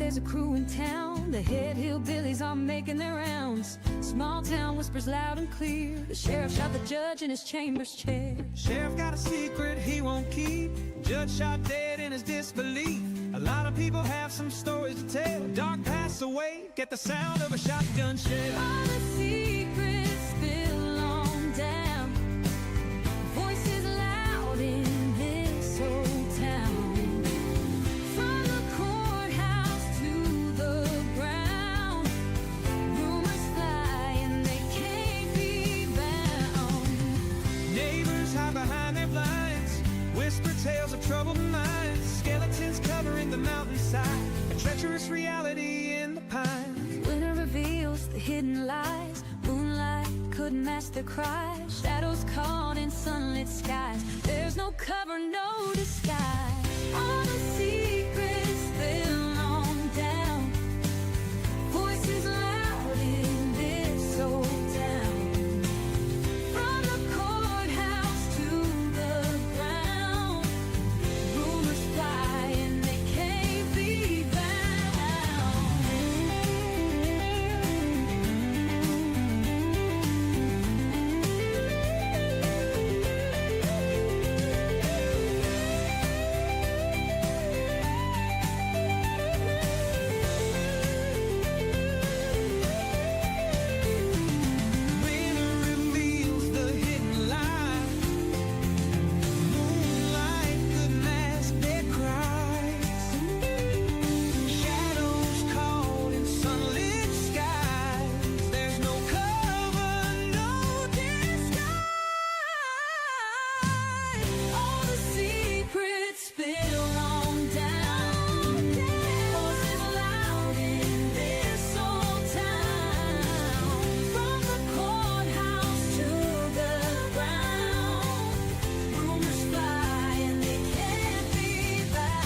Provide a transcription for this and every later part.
there's a crew in town. The head hillbillies are making their rounds. Small town whispers loud and clear. The sheriff shot the judge in his chambers chair. Sheriff got a secret he won't keep. Judge shot dead in his disbelief. A lot of people have some stories to tell. Dark pass away, get the sound of a shotgun shell. All the secrets spill on down. Voices loud in this old town. From the courthouse to the ground, rumors fly and they can't be bound. Neighbors hide behind their blinds, whisper tales of troubled minds. Skeletons covering the mountainside, a treacherous reality in the pines. Winter reveals the hidden lies. Moonlight couldn't mask their cries. Shadows caught in sunlit skies. There's no cover, no disguise. All the secrets spill on down. Voices loud in this old town. From the courthouse to the ground, rumors fly and they can't be bound. Winter reveals the hidden lie. Moonlight could mask their cries. Shadows caught in sunlit skies. There's no cover, no disguise. All the secrets spill on down. Voices loud in this old town. From the courthouse to the ground, rumors fly and they can't be bound.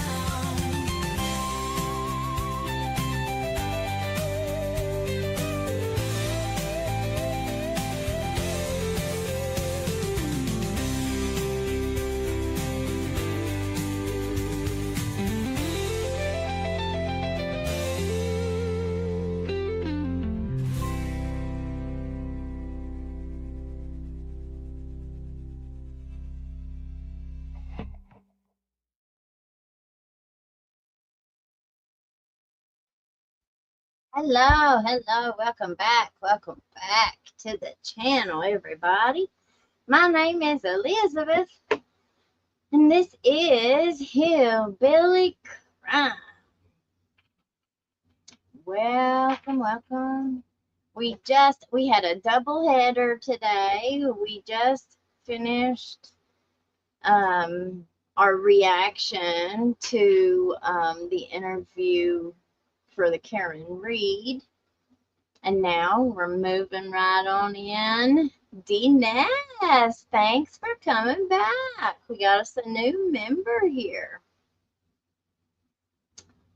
Hello, welcome back to the channel, everybody. My name is Elizabeth, and this is Hillbilly Crime. Welcome. We had a double header today. We just finished our reaction to the interview for the Karen Reed, and now we're moving right on in. D-Ness, thanks for coming back. We got us a new member here.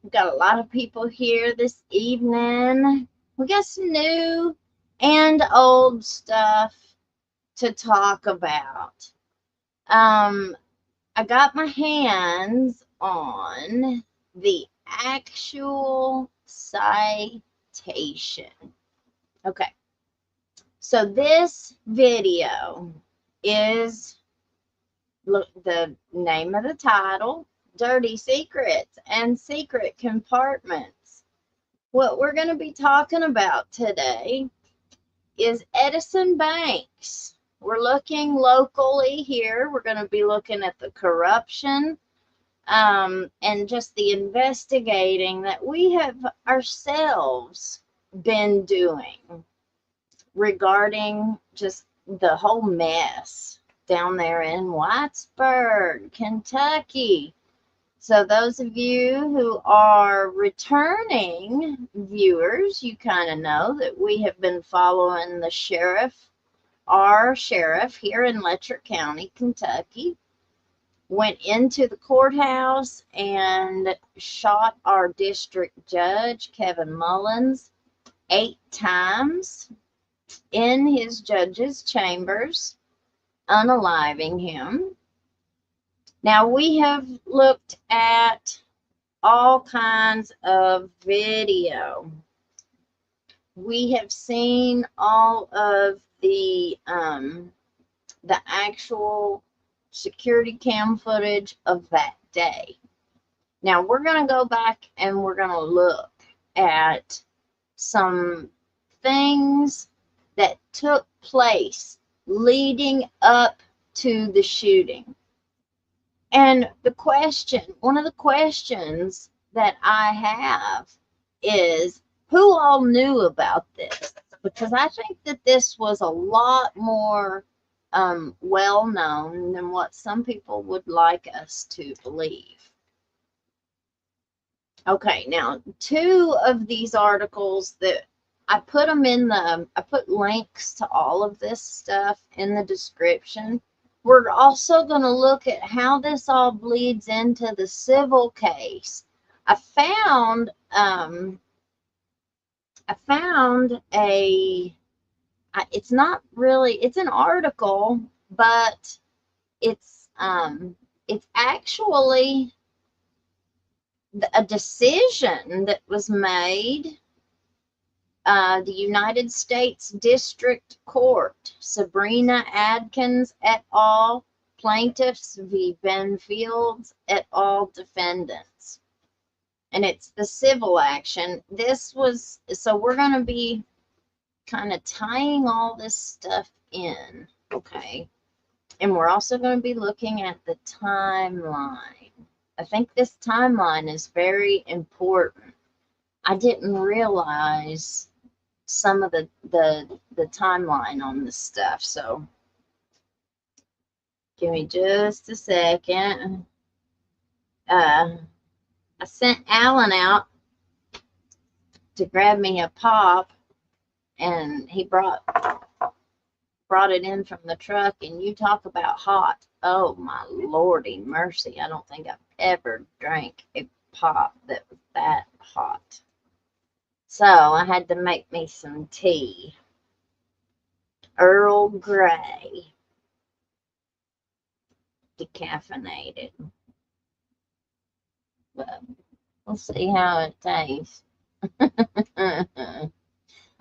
We've got a lot of people here this evening. We got some new and old stuff to talk about. I got my hands on the actual citation. Okay, so this video is, look, the name of the title, Dirty Secrets and Secret Compartments. What we're going to be talking about today is Edison Banks. We're looking locally here. We're going to be looking at the corruption and just the investigating that we have ourselves been doing regarding just the whole mess down there in Whitesburg, Kentucky. So those of you who are returning viewers, you kind of know that we have been following the sheriff, our sheriff here in Letcher County, Kentucky. Went into the courthouse and shot our district judge, Kevin Mullins, 8 times in his judge's chambers, unaliving him. Now, we have looked at all kinds of video. We have seen all of the actual security cam footage of that day. Now we're going to go back and we're going to look at some things that took place leading up to the shooting. And one of the questions that I have is, who all knew about this? Because I think that this was a lot more well known than what some people would like us to believe. Okay, now 2 of these articles that I put links to all of this stuff in the description. We're also going to look at how this all bleeds into the civil case. I found it's not really, it's an article, but it's actually a decision that was made. The United States District Court, Sabrina Adkins et al., plaintiffs v. Ben Fields et al., defendants. And it's the civil action. So we're going to be kind of tying all this stuff in, okay? And we're also going to be looking at the timeline. I think this timeline is very important. I didn't realize some of the timeline on this stuff, so give me just a second. I sent Alan out to grab me a pop, and he brought it in from the truck, and you talk about hot. Oh my lordy mercy, I don't think I've ever drank a pop that was that hot. So I had to make me some tea. Earl Grey. Decaffeinated. But we'll see how it tastes.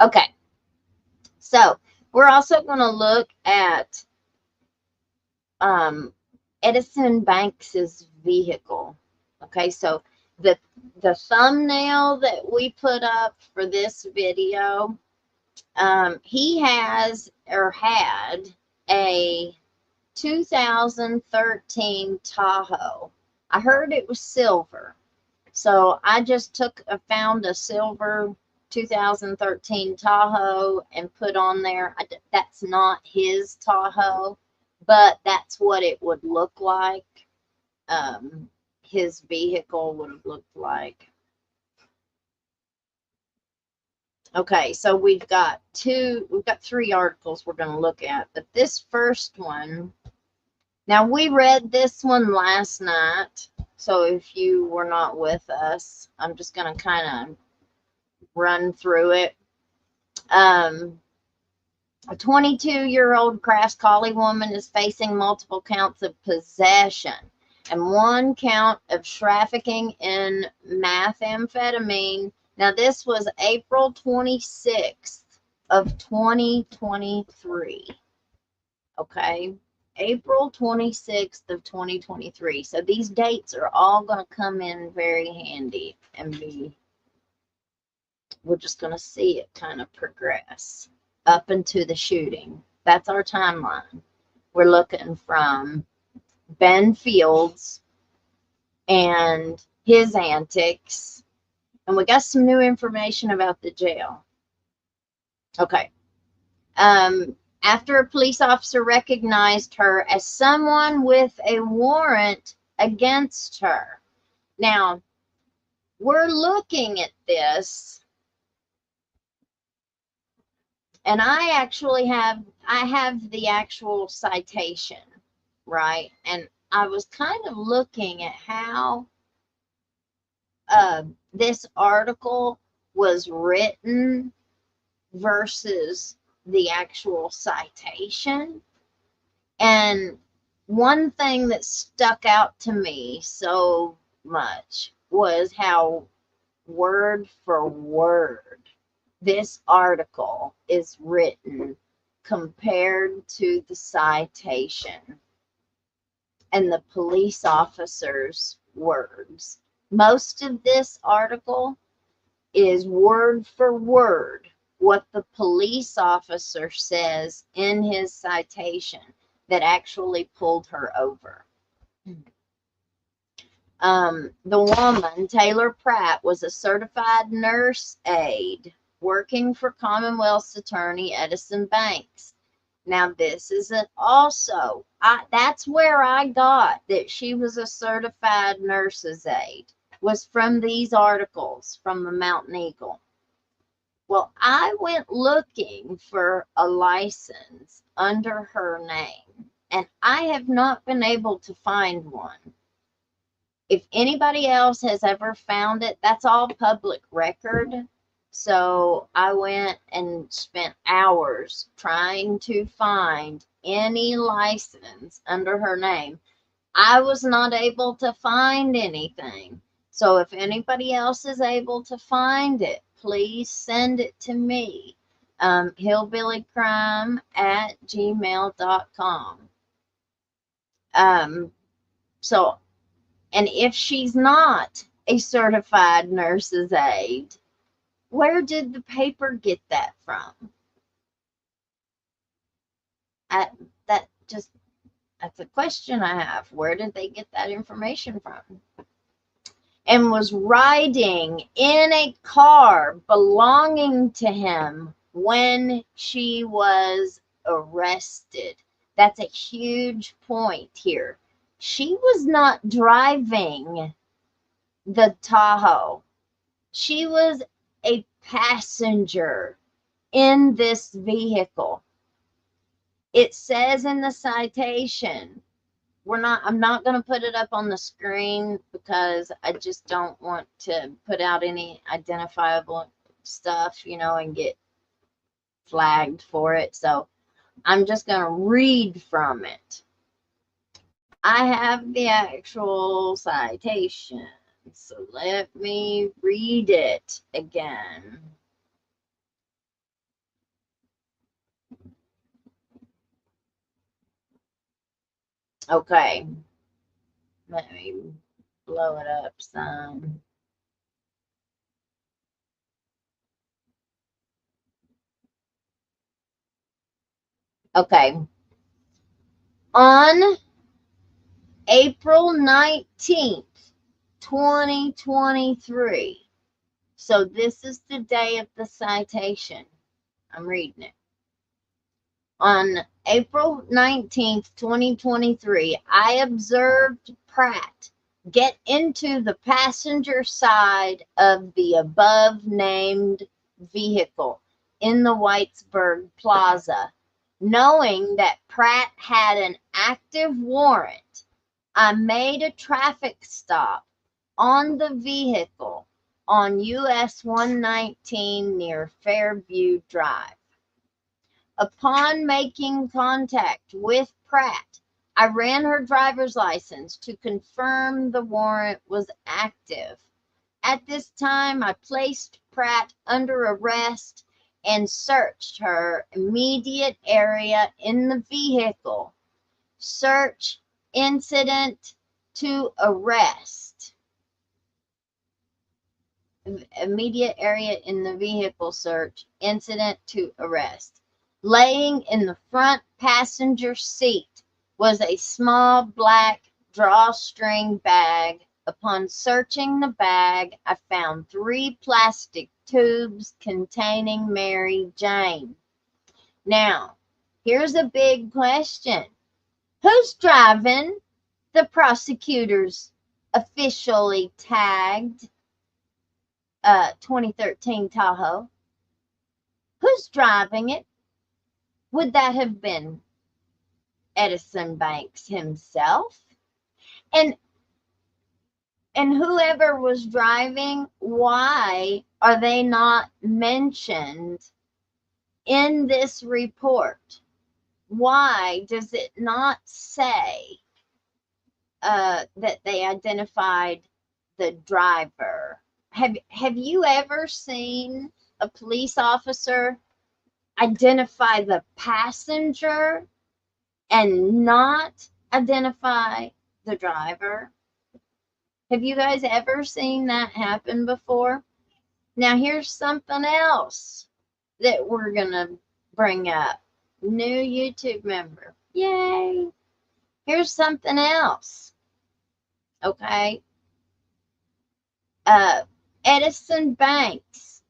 Okay. So we're also going to look at Edison Banks's vehicle. Okay, so the thumbnail that we put up for this video, he has or had a 2013 Tahoe. I heard it was silver, so I just found a silver 2013 Tahoe and put on there. That's not his Tahoe, but that's what it would look like. His vehicle would have looked like. Okay, so we've got 3 articles we're going to look at, but this first one, now we read this one last night, so if you were not with us, I'm just going to kind of run through it. A 22-year-old Crass Collie woman is facing multiple counts of possession and 1 count of trafficking in methamphetamine. Now, this was April 26th of 2023. Okay, April 26th of 2023. So these dates are all going to come in very handy, and we're just going to see it kind of progress up into the shooting. That's our timeline. We're looking from Ben Fields and his antics, and we got some new information about the jail. Okay. After a police officer recognized her as someone with a warrant against her. Now, we're looking at this, and I actually have the actual citation, right? And I was kind of looking at how this article was written versus the actual citation. And one thing that stuck out to me so much was how word for word this article is written compared to the citation and the police officer's words. Most of this article is word for word what the police officer says in his citation that actually pulled her over. The woman, Taylor Pratt, was a certified nurse aide working for Commonwealth's attorney Edison Banks. Now, this isn't also, that's where I got that she was a certified nurse's aide, was from these articles from the Mountain Eagle. Well, I went looking for a license under her name, and I have not been able to find one. If anybody else has ever found it, that's all public record. So I went and spent hours trying to find any license under her name. I was not able to find anything. So if anybody else is able to find it, please send it to me. hillbillycrime@gmail.com. And if she's not a certified nurse's aide, where did the paper get that from? That's a question I have. Where did they get that information from? And was riding in a car belonging to him when she was arrested. That's a huge point here. She was not driving the Tahoe. She was a passenger in this vehicle. It says in the citation, I'm not going to put it up on the screen because I just don't want to put out any identifiable stuff, and get flagged for it. So I'm just going to read from it. I have the actual citation, so let me read it again. Okay, let me blow it up some. Okay. On April 19th, 2023. So this is the day of the citation. I'm reading it. On April 19th, 2023, I observed Pratt get into the passenger side of the above named vehicle in the Whitesburg Plaza. Knowing that Pratt had an active warrant, I made a traffic stop on the vehicle on US 119 near Fairview Drive. Upon making contact with Pratt, I ran her driver's license to confirm the warrant was active. At this time, I placed Pratt under arrest and searched her immediate area in the vehicle. Search incident to arrest. Immediate area in the vehicle search, incident to arrest. Laying in the front passenger seat was a small black drawstring bag. Upon searching the bag, I found 3 plastic tubes containing Mary Jane. Now, here's a big question. Who's driving the prosecutor's officially tagged 2013 Tahoe? Who's driving it? Would that have been Edison Banks himself? And whoever was driving, why are they not mentioned in this report? Why does it not say that they identified the driver. Have you ever seen a police officer identify the passenger and not identify the driver? Have you guys ever seen that happen before? Now, here's something else that we're going to bring up. New YouTube member. Yay. Here's something else. Okay. Edison Banks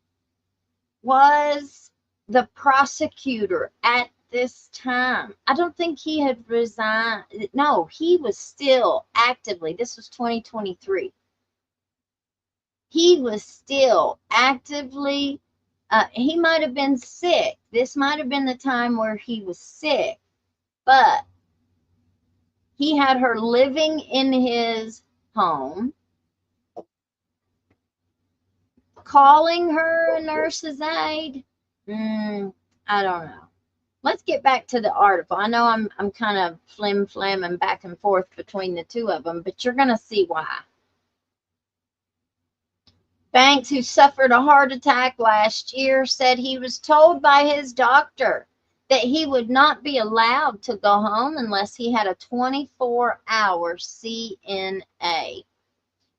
was the prosecutor at this time. I don't think he had resigned. No, he was still actively. This was 2023. He was still actively, he might have been sick. This might have been the time where he was sick, but he had her living in his home, calling her a nurse's aide. I don't know. Let's get back to the article. I know I'm kind of flim-flamming back and forth between the two of them, but you're going to see why. Banks, who suffered a heart attack last year, said he was told by his doctor that he would not be allowed to go home unless he had a 24-hour CNA.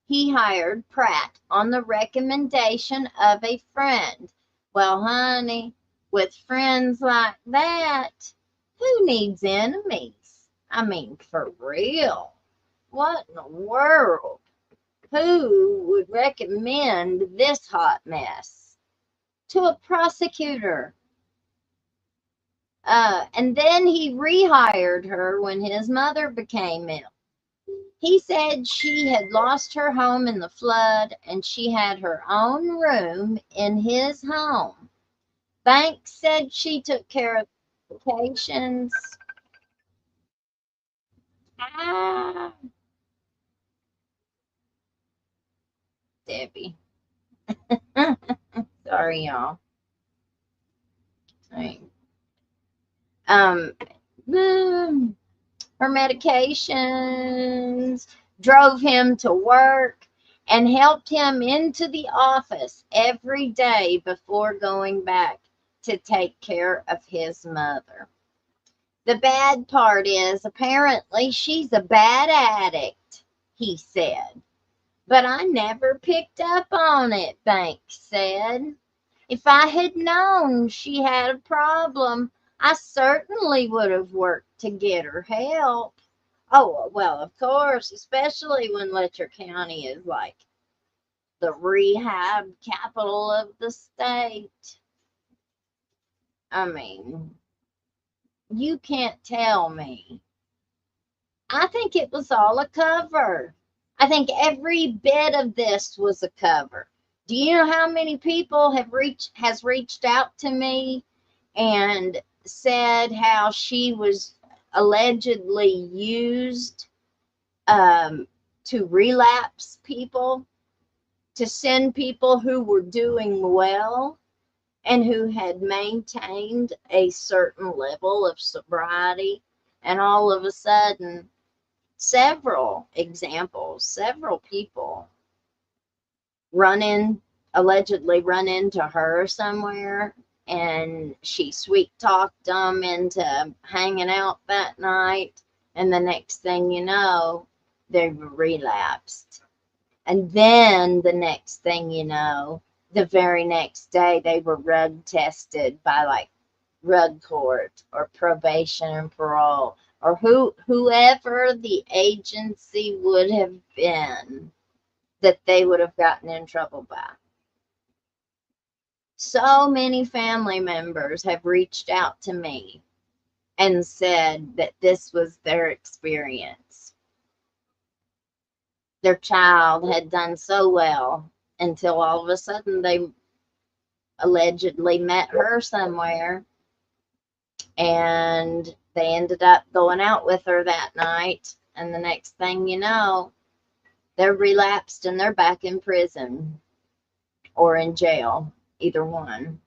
He hired Pratt on the recommendation of a friend. Well, honey, with friends like that, who needs enemies? I mean, for real. What in the world? Who would recommend this hot mess to a prosecutor? And then he rehired her when his mother became ill. He said she had lost her home in the flood and she had her own room in his home. Banks said she took care of vacations. Debbie. Sorry, y'all. Her medications drove him to work and helped him into the office every day before going back to take care of his mother. The bad part is, apparently, she's a bad addict, he said. But I never picked up on it, Banks said. If I had known she had a problem, I certainly would have worked to get her help. Oh, well, of course, especially when Letcher County is like the rehab capital of the state. I mean, you can't tell me. I think it was all a cover. I think every bit of this was a cover. Do you know how many people has reached out to me and said how she was allegedly used to relapse people, to send people who were doing well and who had maintained a certain level of sobriety, and all of a sudden, several people allegedly run into her somewhere, and she sweet talked them into hanging out that night, and the next thing you know, they relapsed. And then the next thing you know, the very next day, they were rug tested by like drug court or probation and parole, or whoever the agency would have been that they would have gotten in trouble by. So many family members have reached out to me and said that this was their experience. Their child had done so well until all of a sudden they allegedly met her somewhere, and they ended up going out with her that night, and the next thing you know, they're relapsed and they're back in prison or in jail, either one.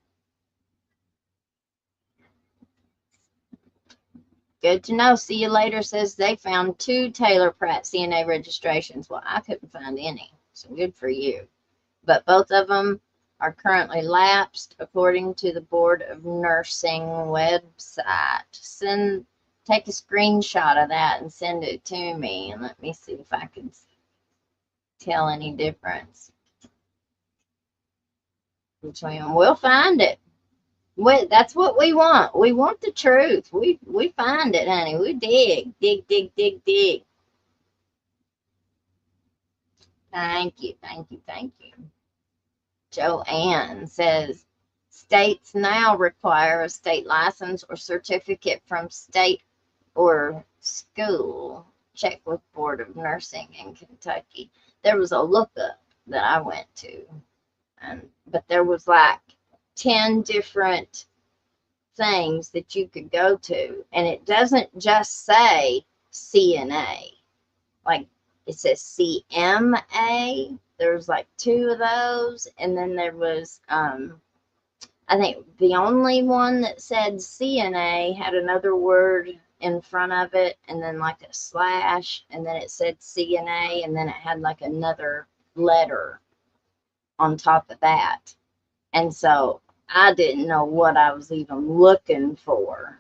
Good to know. See you later says they found 2 Taylor Pratt CNA registrations. Well, I couldn't find any. So good for you. But both of them are currently lapsed according to the Board of Nursing website. Take a screenshot of that and send it to me, and let me see if I can tell any difference between them. We'll find it. That's what we want. We want the truth. We find it, honey. We dig. Thank you. Joanne says, states now require a state license or certificate from state or school. Check with Board of Nursing in Kentucky. There was a lookup that I went to, but there was like 10 different things that you could go to, and it doesn't just say CNA. Like, it says CMA. There's like 2 of those, and then there was I think the only one that said CNA had another word in front of it, and then like a slash, and then it said CNA, and then it had like another letter on top of that. And so I didn't know what I was even looking for.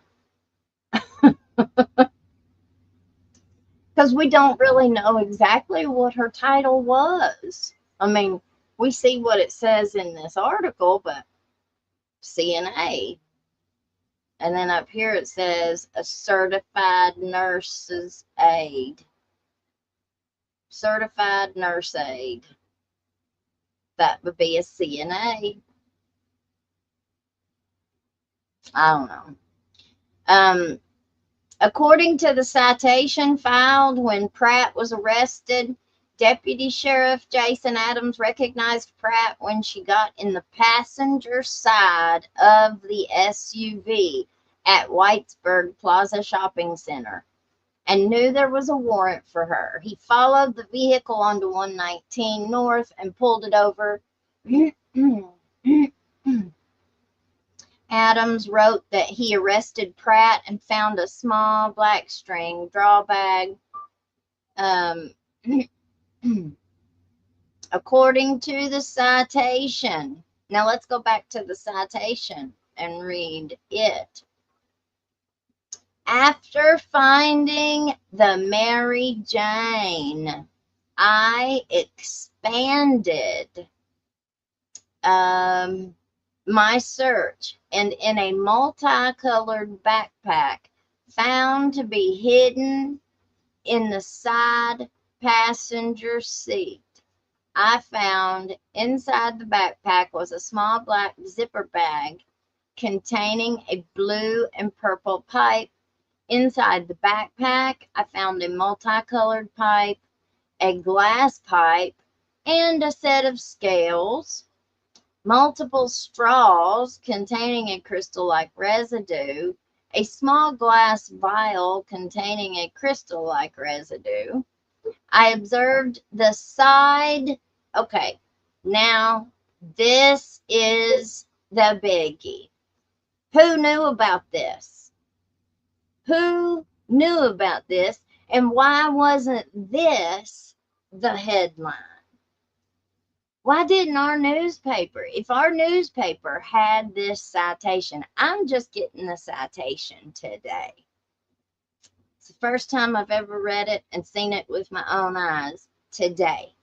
Because we don't really know exactly what her title was. I mean, we see what it says in this article, but CNA. And then up here it says a certified nurse's aide. Certified nurse aide. That would be a CNA. I don't know. According to the citation filed when Pratt was arrested, Deputy Sheriff Jason Adams recognized Pratt when she got in the passenger side of the SUV at Whitesburg Plaza Shopping Center and knew there was a warrant for her. He followed the vehicle onto 119 North and pulled it over. Adams wrote that he arrested Pratt and found a small black string draw bag. According to the citation. Now let's go back to the citation and read it. After finding the Mary Jane, I expanded my search, and in a multicolored backpack found to be hidden in the side passenger seat, I found inside the backpack was a small black zipper bag containing a blue and purple pipe. Inside the backpack, I found a multicolored pipe, a glass pipe, and a set of scales, multiple straws containing a crystal-like residue, a small glass vial containing a crystal-like residue. I observed the side. Okay, now this is the biggie. Who knew about this? Who knew about this? And why wasn't this the headline? Why didn't our newspaper? If our newspaper had this citation, I'm just getting the citation today. It's the first time I've ever read it and seen it with my own eyes today.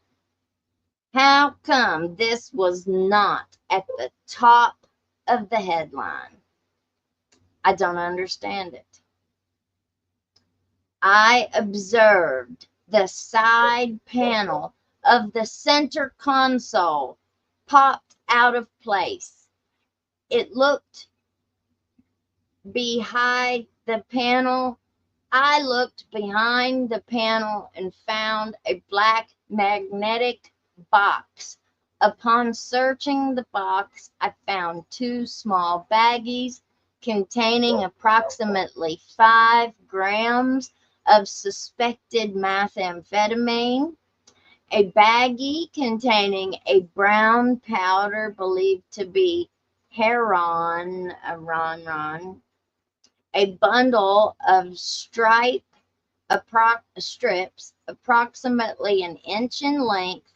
How come this was not at the top of the headline? I don't understand it. I observed the side panel of the center console popped out of place. It looked behind the panel. I looked behind the panel and found a black magnetic box. Upon searching the box, I found 2 small baggies containing approximately 5 grams of suspected methamphetamine, a baggie containing a brown powder believed to be heroin, a bundle of strips approximately an inch in length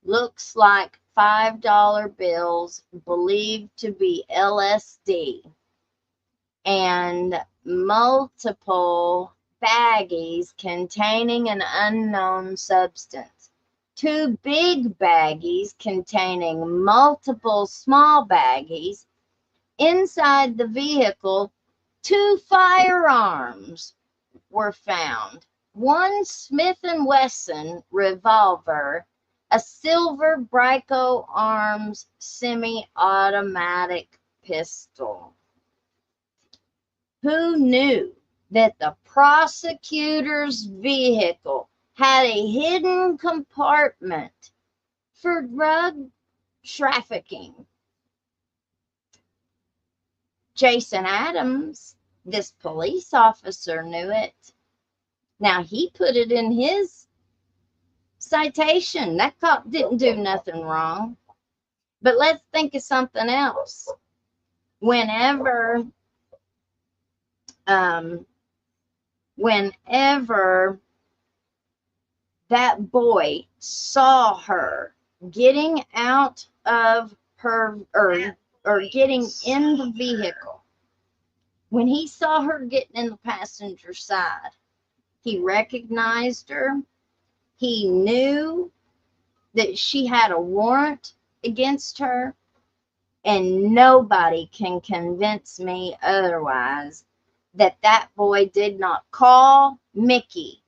looks like $5 bills believed to be LSD, and multiple baggies containing an unknown substance. 2 big baggies containing multiple small baggies. Inside the vehicle, 2 firearms were found. 1 Smith & Wesson revolver, a silver Brico Arms semi-automatic pistol. Who knew that the prosecutor's vehicle had a hidden compartment for drug trafficking? Jason Adams, this police officer, knew it. Now, he put it in his citation. That cop didn't do nothing wrong. But let's think of something else. Whenever that boy saw her getting out of her, or getting in the vehicle, when he saw her getting in the passenger side, he recognized her. He knew that she had a warrant against her, and nobody can convince me otherwise that that boy did not call Mickey.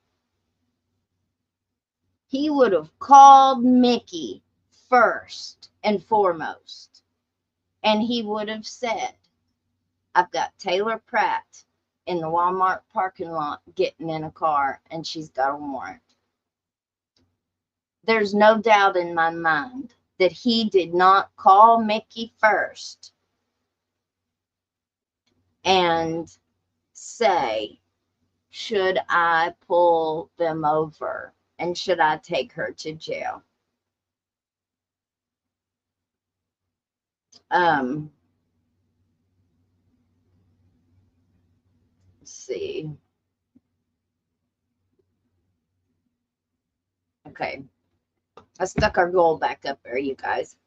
He would have called Mickey first and foremost, and he would have said, I've got Taylor Pratt in the Walmart parking lot getting in a car, and she's got a warrant. There's no doubt in my mind that he did not call Mickey first and say, should I pull them over and should I take her to jail? Let's see. Okay. I stuck our goal back up there, you guys.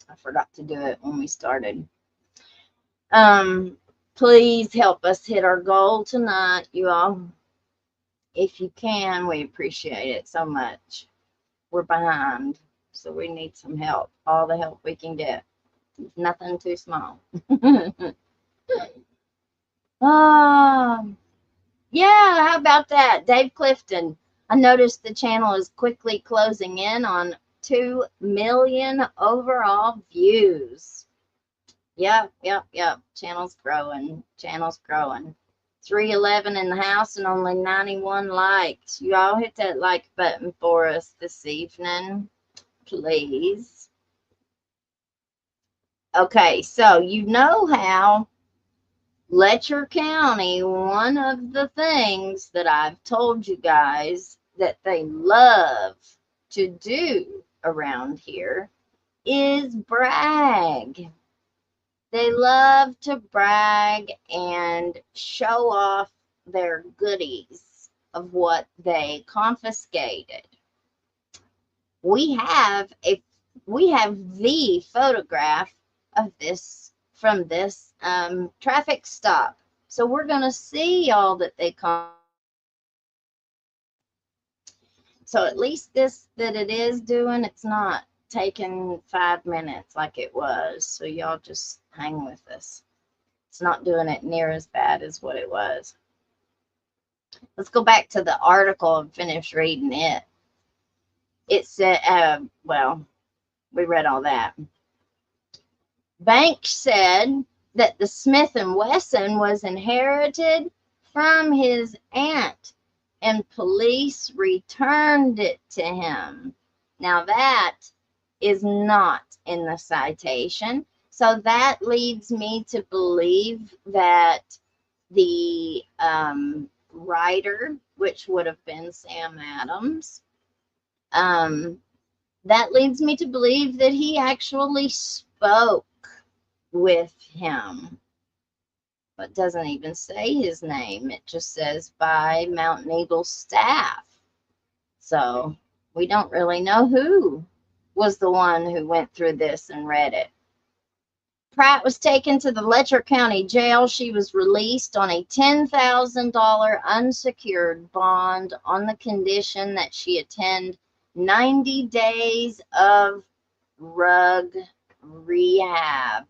I forgot to do it when we started. Please help us hit our goal tonight, you all. If you can, we appreciate it so much. We're behind, so we need some help. All the help we can get. Nothing too small. Yeah, how about that? Dave Clifton. I noticed the channel is quickly closing in on 2 million overall views. Yep. Channel's growing. 311 in the house and only 91 likes. You all hit that like button for us this evening, please. Okay, so you know how Letcher County, one of the things that I've told you guys that they love to do around here is brag. They love to brag and show off their goodies of what they confiscated. We have the photograph of this from this traffic stop. So we're going to see all that they So at least this that it is doing, it's not taking 5 minutes like it was. So y'all just hang with us. It's not doing it near as bad as what it was. Let's go back to the article and finish reading it. It said, well, we read all that. Banks said that the Smith & Wesson was inherited from his aunt, and police returned it to him. Now that is not in the citation, so that leads me to believe that the writer, which would have been Sam Adams, that leads me to believe that he actually spoke with him, but doesn't even say his name. It just says by Mountain Eagle's staff. So we don't really know who was the one who went through this and read it. Pratt was taken to the Letcher County jail. She was released on a $10,000 unsecured bond on the condition that she attend 90 days of rug rehab.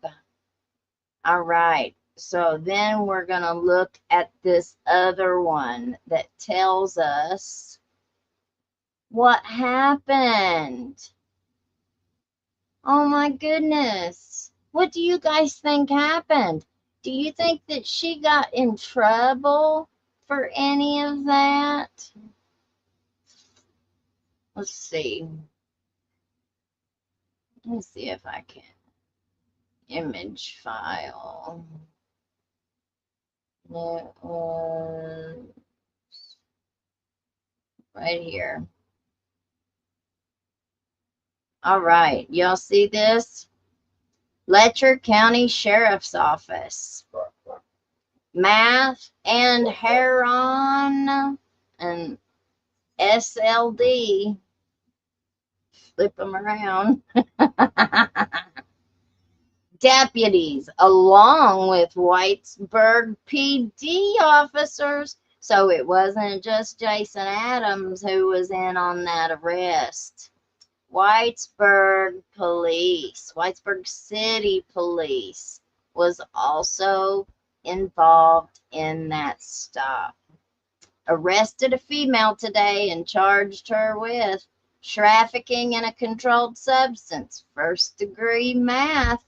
All right. So then we're going to look at this other one that tells us what happened. Oh my goodness. What do you guys think happened? Do you think that she got in trouble for any of that? Let's see. Let's see if I can. Image file. It was right here. All right. Y'all see this? Letcher County Sheriff's Office. Math and Heron and SLD. Flip them around. Deputies, along with Whitesburg PD officers. So it wasn't just Jason Adams who was in on that arrest. Whitesburg Police, Whitesburg City Police was also involved in that stop. Arrested a female today and charged her with trafficking in a controlled substance, first-degree meth,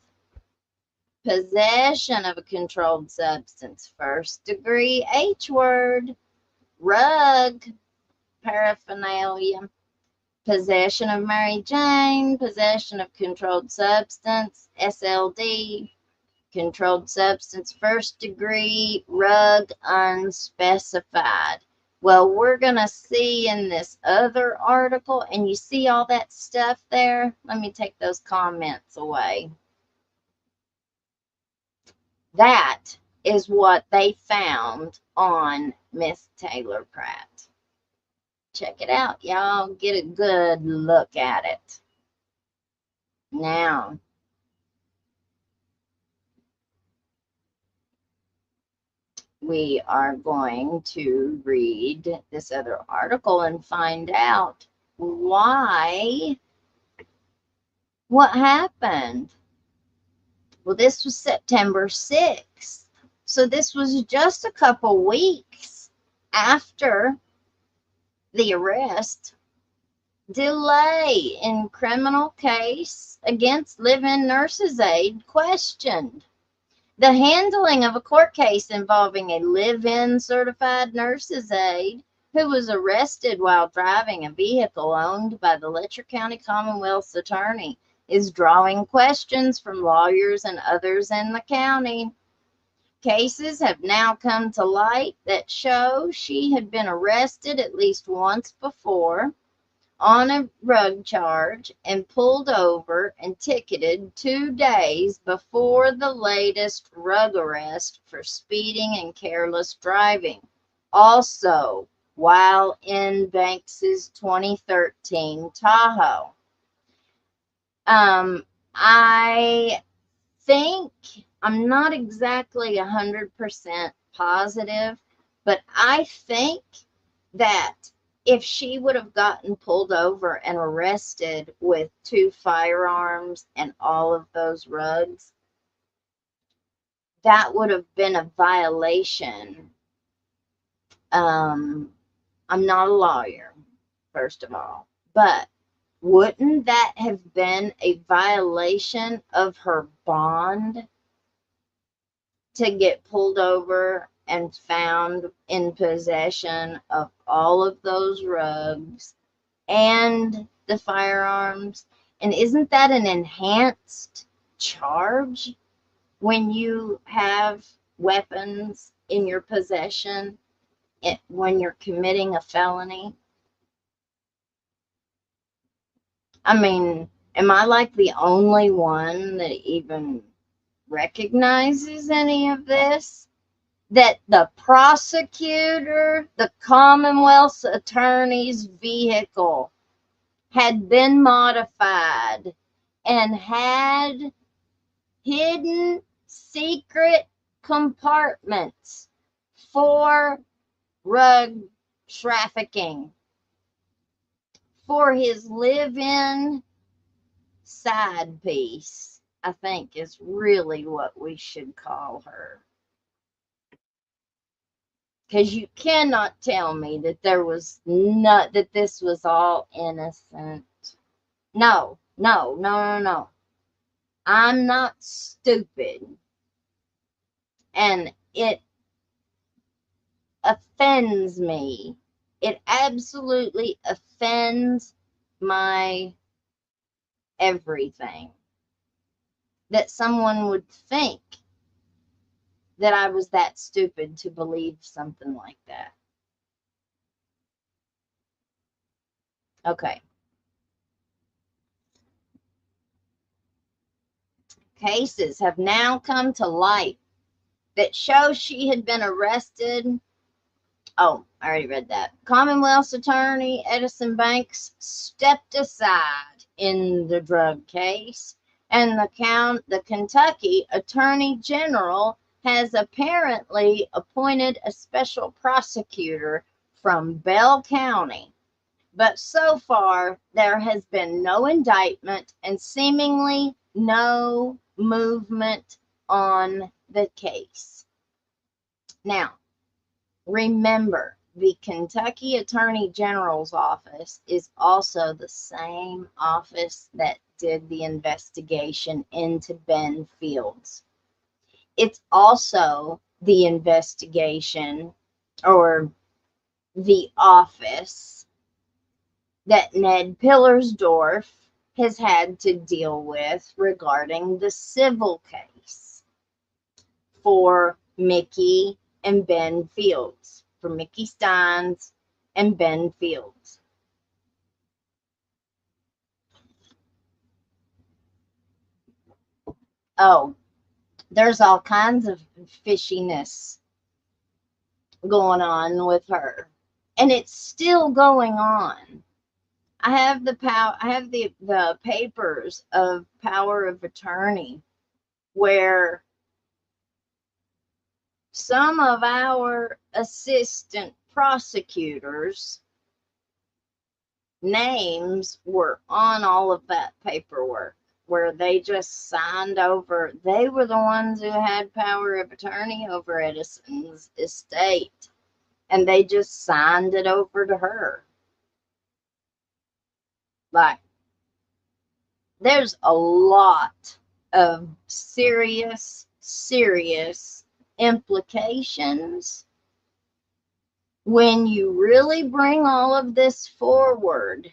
possession of a controlled substance, first-degree H-word, rug paraphernalia, possession of Mary Jane, possession of controlled substance, SLD, controlled substance, first degree, rug, unspecified. Well, we're going to see in this other article, and you see all that stuff there? Let me take those comments away. That is what they found on Miss Taylor Pratt. Check it out, y'all. Get a good look at it. Now, we are going to read this other article and find out why, what happened. Well, this was September 6th. So this was just a couple weeks after the arrest. Delay in criminal case against live-in nurse's aide questioned. The handling of a court case involving a live-in certified nurse's aide who was arrested while driving a vehicle owned by the Letcher County Commonwealth's attorney is drawing questions from lawyers and others in the county. Cases have now come to light that show she had been arrested at least once before on a rug charge and pulled over and ticketed 2 days before the latest rug arrest for speeding and careless driving. Also, while in Banks's 2013 Tahoe. I think, I'm not exactly 100% positive, but I think that if she would have gotten pulled over and arrested with 2 firearms and all of those rugs, that would have been a violation. I'm not a lawyer, first of all, but wouldn't that have been a violation of her bond to get pulled over and found in possession of all of those rugs and the firearms? And isn't that an enhanced charge when you have weapons in your possession when you're committing a felony? I mean, am I like the only one that even recognizes any of this? That the prosecutor, the Commonwealth's attorney's vehicle had been modified and had hidden secret compartments for drug trafficking, for his live-in side piece, I think is really what we should call her. Because you cannot tell me that that this was all innocent. No. I'm not stupid. And it offends me. It absolutely offends my everything that someone would think that I was that stupid to believe something like that. Okay. Cases have now come to light that show she had been arrested. Oh, I already read that. Commonwealth's attorney, Edison Banks, stepped aside in the drug case, and the Kentucky Attorney General has apparently appointed a special prosecutor from Bell County. But so far, there has been no indictment and seemingly no movement on the case. Now, remember, the Kentucky Attorney General's office is also the same office that did the investigation into Ben Fields. It's also the investigation or the office that Ned Pillersdorf has had to deal with regarding the civil case for Mickey and Ben Fields, for Mickey Steins and Ben Fields. Oh, there's all kinds of fishiness going on with her, and it's still going on. I have the papers of power of attorney where some of our assistant prosecutors' names were on all of that paperwork, where they just signed over. They were the ones who had power of attorney over Edison's estate, and they just signed it over to her. Like, there's a lot of serious implications when you really bring all of this forward.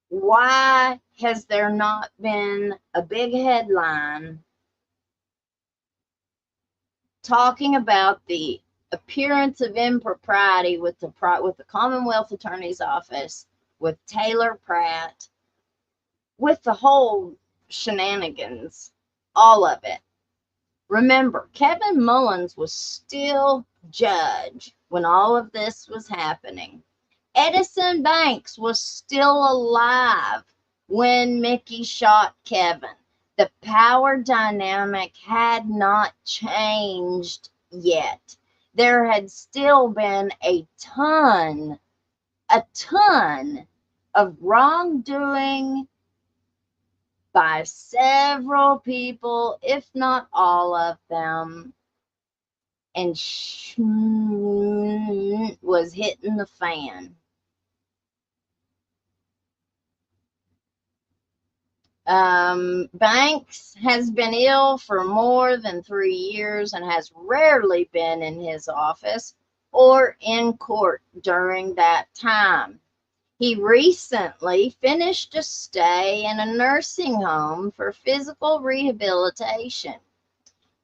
Why has there not been a big headline talking about the appearance of impropriety with the Commonwealth Attorney's Office, with Taylor Pratt, with the whole shenanigans, all of it? Remember, Kevin Mullins was still judge when all of this was happening. Edison Banks was still alive when Mickey shot Kevin. The power dynamic had not changed yet. There had still been a ton of wrongdoing by several people, if not all of them, and was hitting the fan. Banks has been ill for more than 3 years and has rarely been in his office or in court during that time. He recently finished a stay in a nursing home for physical rehabilitation.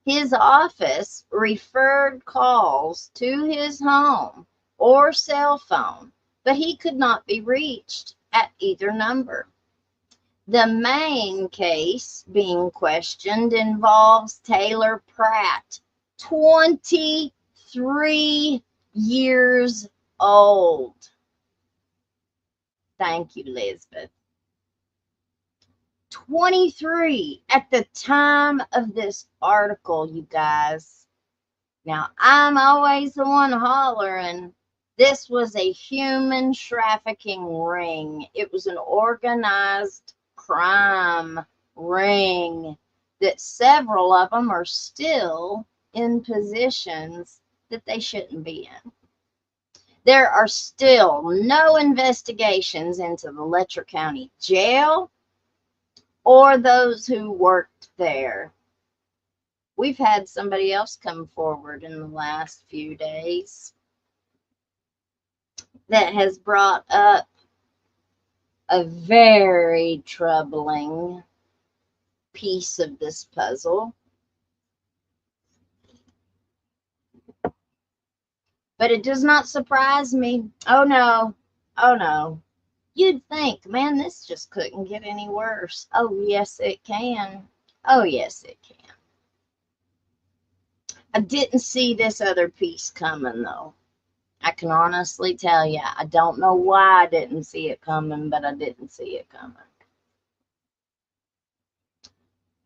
His office referred calls to his home or cell phone, but he could not be reached at either number. The main case being questioned involves Taylor Pratt, 23 years old. Thank you, Elizabeth. 23 at the time of this article, you guys. Now, I'm always the one hollering. This was a human trafficking ring. It was an organized crime ring that several of them are still in positions that they shouldn't be in. There are still no investigations into the Letcher County Jail or those who worked there. We've had somebody else come forward in the last few days that has brought up a very troubling piece of this puzzle. But it does not surprise me. Oh no, oh no. You'd think, man, this just couldn't get any worse. Oh yes, it can. Oh yes, it can. I didn't see this other piece coming though. I can honestly tell you, I don't know why I didn't see it coming, but I didn't see it coming.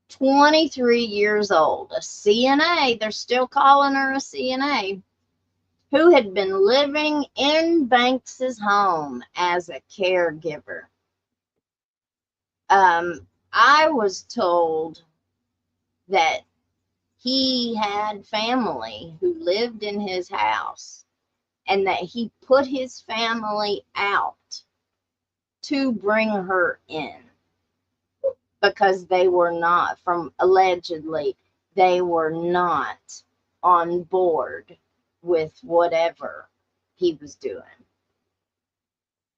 23 years old, a CNA, they're still calling her a CNA, who had been living in Banks's home as a caregiver. I was told that he had family who lived in his house and that he put his family out to bring her in because they were not, allegedly, they were not on board with whatever he was doing.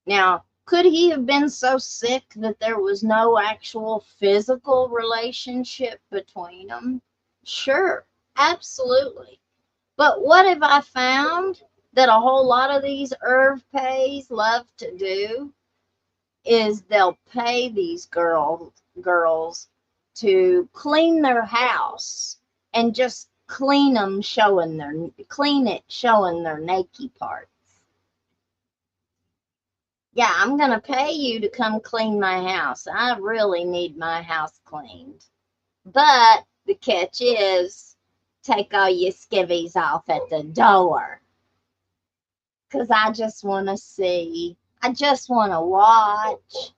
Now, could he have been so sick that there was no actual physical relationship between them? Sure, absolutely. But what have I found that a whole lot of these IRV pays love to do is they'll pay these girls to clean their house and just clean it showing their naked parts. Yeah, I'm gonna pay you to come clean my house. I really need my house cleaned. But the catch is, take all your skivvies off at the door. Because I just want to see. I just want to watch.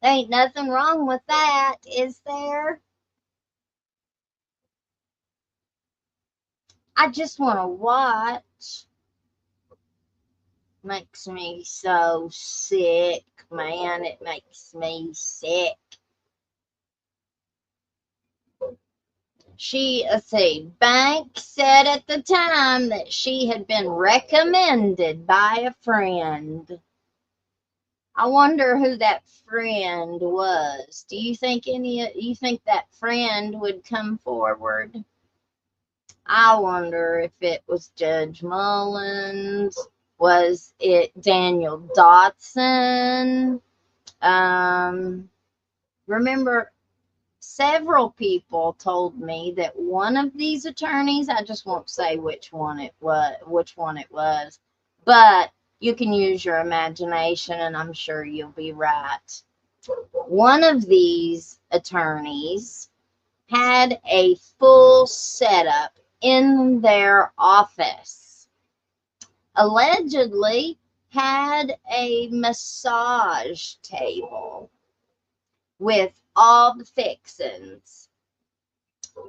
There ain't nothing wrong with that, is there? I just want to watch. Makes me so sick, man. It makes me sick. Let's see, Bank said at the time that she had been recommended by a friend. I wonder who that friend was. Do you think that friend would come forward? I wonder if it was Judge Mullins. Was it Daniel Dotson? Remember, several people told me that one of these attorneys, I just won't say which one it was, but you can use your imagination and I'm sure you'll be right. One of these attorneys had a full setup in their office. Allegedly had a massage table with all the fixings.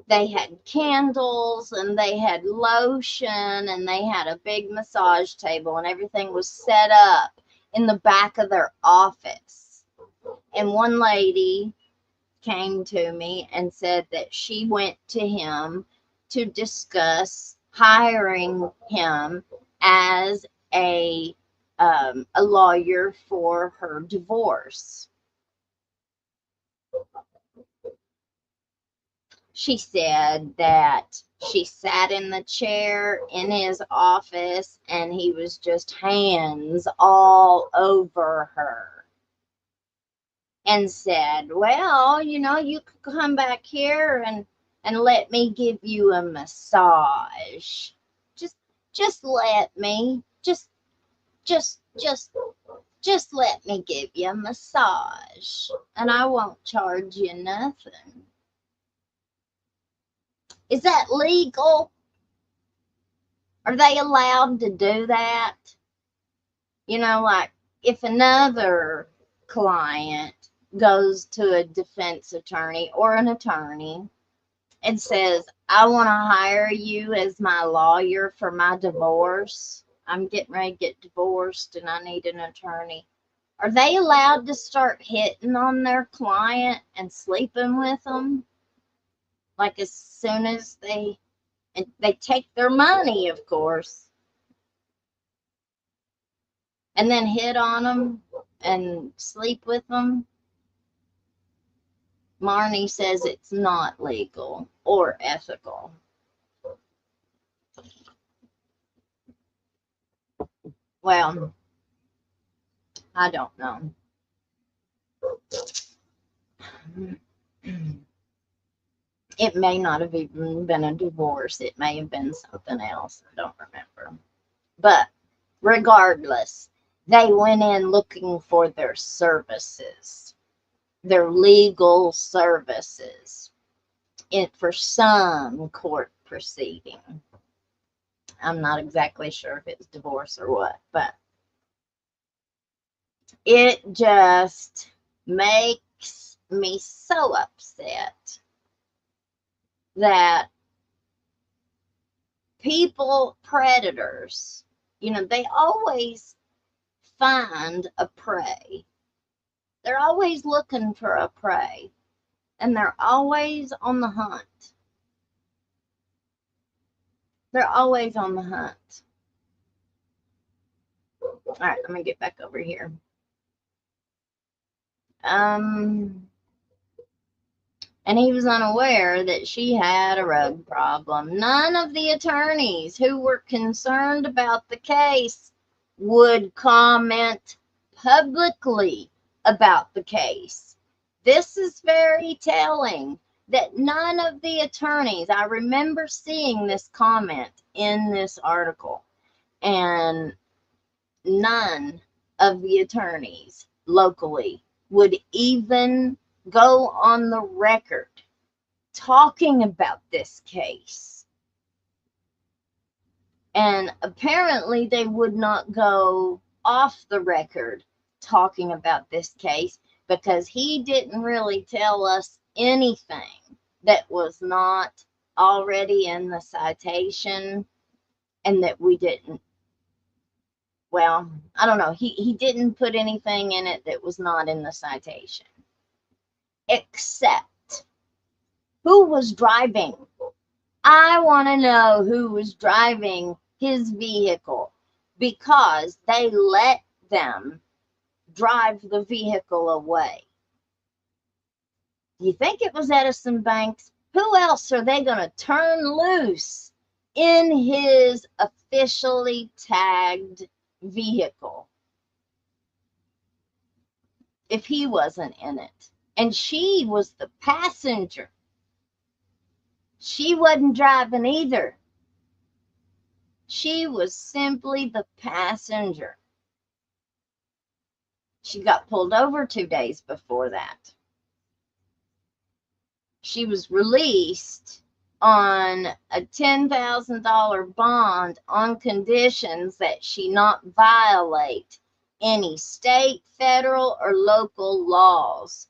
They had candles and they had lotion and they had a big massage table and everything was set up in the back of their office. And one lady came to me and said that she went to him to discuss hiring him as a lawyer for her divorce. She said that she sat in the chair in his office and he was just hands all over her and said, well, you could come back here and let me give you a massage. Just let me, just just let me give you a massage and I won't charge you nothing. Is that legal? Are they allowed to do that? You know, like if another client goes to a defense attorney or an attorney and says, I want to hire you as my lawyer for my divorce. I'm getting ready to get divorced and I need an attorney. Are they allowed to start hitting on their client and sleeping with them? Like as soon as they take their money, of course, and then hit on them and sleep with them? Marnie says it's not legal or ethical. Well, I don't know. It may not have even been a divorce. It may have been something else. I don't remember. But regardless, they went in looking for their services, their legal services, for some court proceeding. I'm not exactly sure if it's divorce or what, but it just makes me so upset that people, predators, you know, they always find a prey. They're always looking for a prey, and they're always on the hunt. They're always on the hunt. All right, let me get back over here. And he was unaware that she had a rug problem. None of the attorneys who were concerned about the case would comment publicly about the case. This is very telling that none of the attorneys, I remember seeing this comment in this article, and none of the attorneys locally would even go on the record talking about this case. And apparently they would not go off the record talking about this case because he didn't really tell us anything that was not already in the citation and that we didn't. Well, I don't know. He didn't put anything in it that was not in the citation. Except who was driving. I want to know who was driving his vehicle because they let them drive the vehicle away. Do you think it was Edison Banks? Who else are they going to turn loose in his officially tagged vehicle if he wasn't in it? And she was the passenger. She wasn't driving either. She was simply the passenger. She got pulled over 2 days before that. She was released on a $10,000 bond on conditions that she not violate any state, federal, or local laws.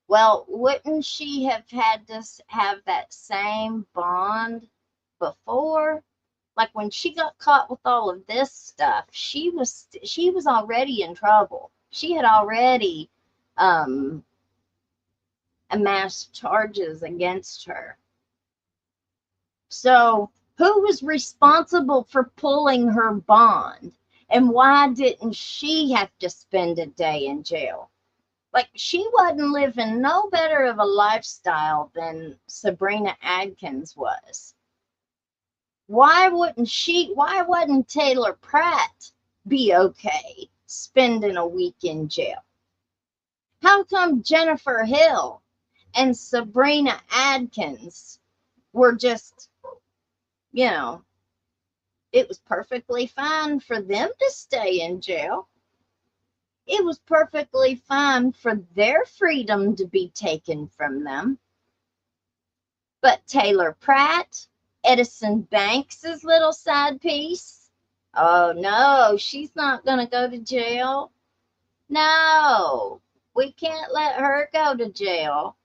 Well, wouldn't she have had to have that same bond before? Like when she got caught with all of this stuff, she was already in trouble. She had already amassed charges against her. So who was responsible for pulling her bond? And why didn't she have to spend a day in jail? Like, she wasn't living no better of a lifestyle than Sabrina Adkins was. Why wouldn't Taylor Pratt be okay spending a week in jail? How come Jennifer Hill and Sabrina Adkins were just, you know, it was perfectly fine for them to stay in jail? It was perfectly fine for their freedom to be taken from them. But Taylor Pratt, Edison Banks's little side piece, oh no, she's not going to go to jail. No, we can't let her go to jail.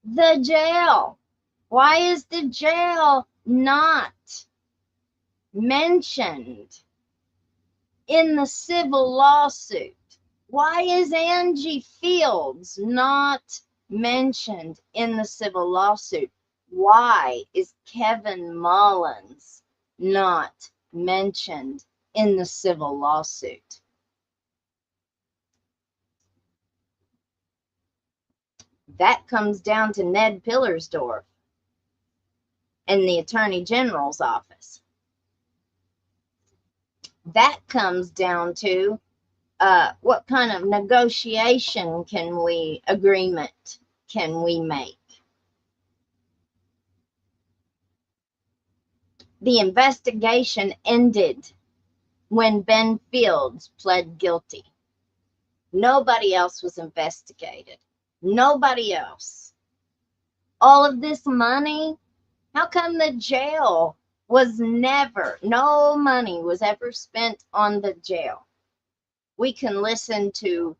The jail. Why is the jail not mentioned in the civil lawsuit? Why is Angie Fields not mentioned in the civil lawsuit? Why is Kevin Mullins not mentioned in the civil lawsuit? That comes down to Ned Pillersdorf and the Attorney General's office. That comes down to what kind of negotiation agreement can we make? The investigation ended when Ben Fields pled guilty. Nobody else was investigated. Nobody else. All of this money, how come the jail was never, no money was ever spent on the jail? We can listen to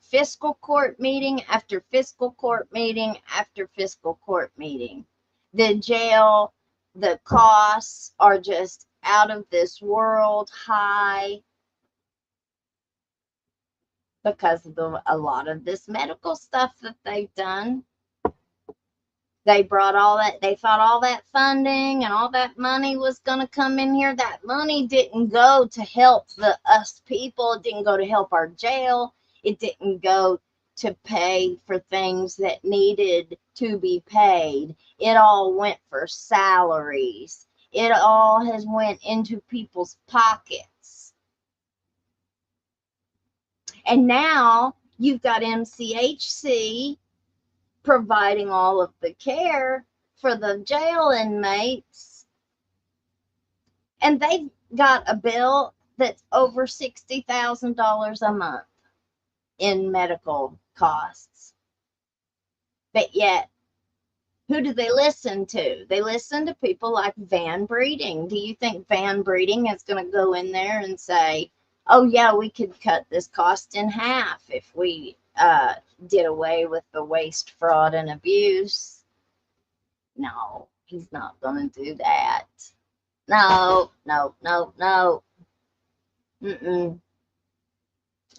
fiscal court meeting after fiscal court meeting after fiscal court meeting. The jail, the costs are just out of this world high because of a lot of this medical stuff that they've done. They brought all that, they thought all that funding and all that money was going to come in here. That money didn't go to help us people. It didn't go to help our jail. It didn't go to pay for things that needed to be paid. It all went for salaries. It all has went into people's pockets. And now you've got MCHC providing all of the care for the jail inmates. And they've got a bill that's over $60,000 a month in medical costs. But yet, who do they listen to? They listen to people like Van Breeding. Do you think Van Breeding is going to go in there and say, oh yeah, we could cut this cost in half if we did away with the waste, fraud, and abuse? No, he's not going to do that. No.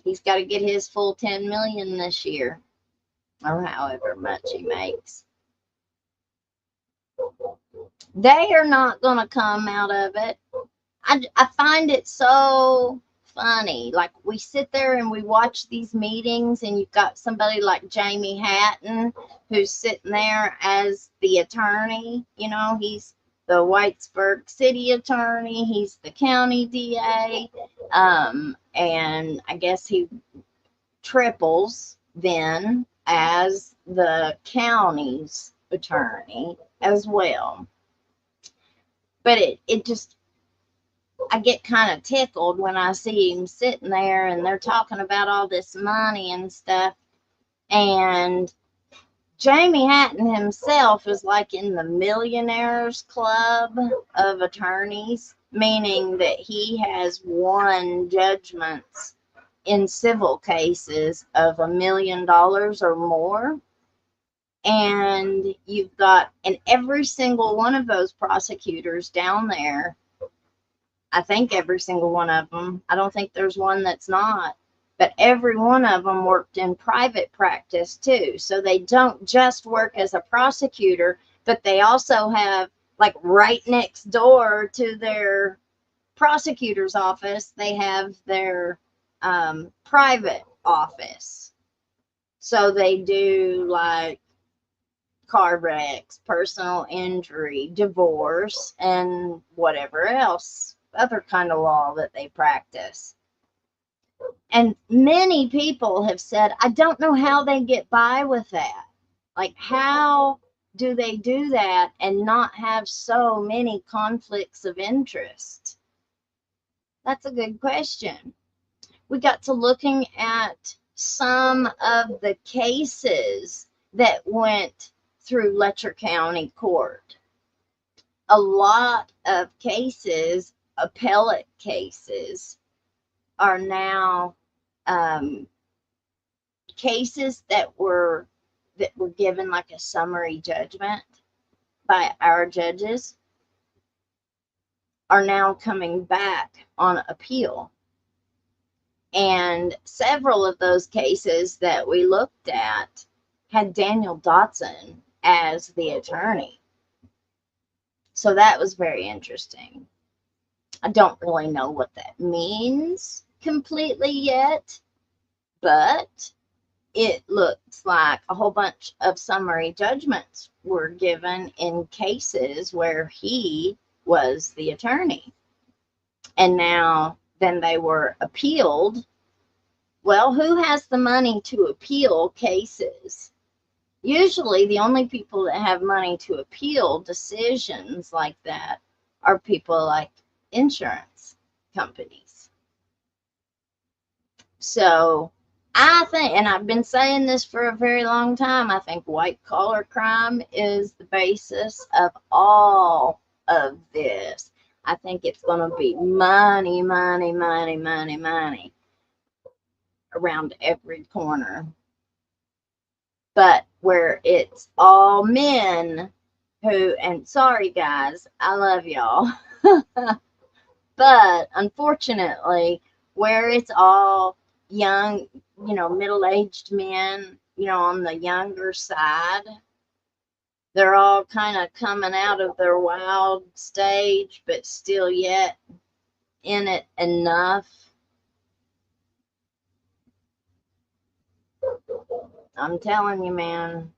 He's got to get his full 10 million this year, or however much he makes. They are not going to come out of it. I find it so funny. Like, we sit there and we watch these meetings, and you've got somebody like Jamie Hatton who's sitting there as the attorney. You know, he's the Whitesburg city attorney. He's the county DA. And I guess he triples then as the county's attorney as well. But it just, I get kind of tickled when I see him sitting there and they're talking about all this money and stuff. And Jamie Hatton himself is like in the millionaires club of attorneys, meaning that he has won judgments in civil cases of $1 million or more. And you've got, and every single one of those prosecutors down there, I think every single one of them, I don't think there's one that's not, but every one of them worked in private practice too. So they don't just work as a prosecutor, but they also have, like, right next door to their prosecutor's office, they have their private office. So they do like car wrecks, personal injury, divorce, and whatever else, other kind of law that they practice. And many people have said, I don't know how they get by with that. Like, how do they do that and not have so many conflicts of interest? That's a good question. we got to looking at some of the cases that went through Letcher County Court. A lot of cases, appellate cases, are now cases that were given like a summary judgment by our judges are now coming back on appeal. And several of those cases that we looked at had Daniel Dotson as the attorney. So that was very interesting. I don't really know what that means completely yet, but it looks like a whole bunch of summary judgments were given in cases where he was the attorney. And now then they were appealed. Well, who has the money to appeal cases? Usually the only people that have money to appeal decisions like that are people like insurance companies. So I think, and I've been saying this for a very long time, I think white collar crime is the basis of all of this. I think it's going to be money, money, money, money, money around every corner. But where it's all men who, and sorry guys, I love y'all, but unfortunately, where it's all young, middle-aged men, on the younger side, they're all kind of coming out of their wild stage, but still yet in it enough. I'm telling you, man.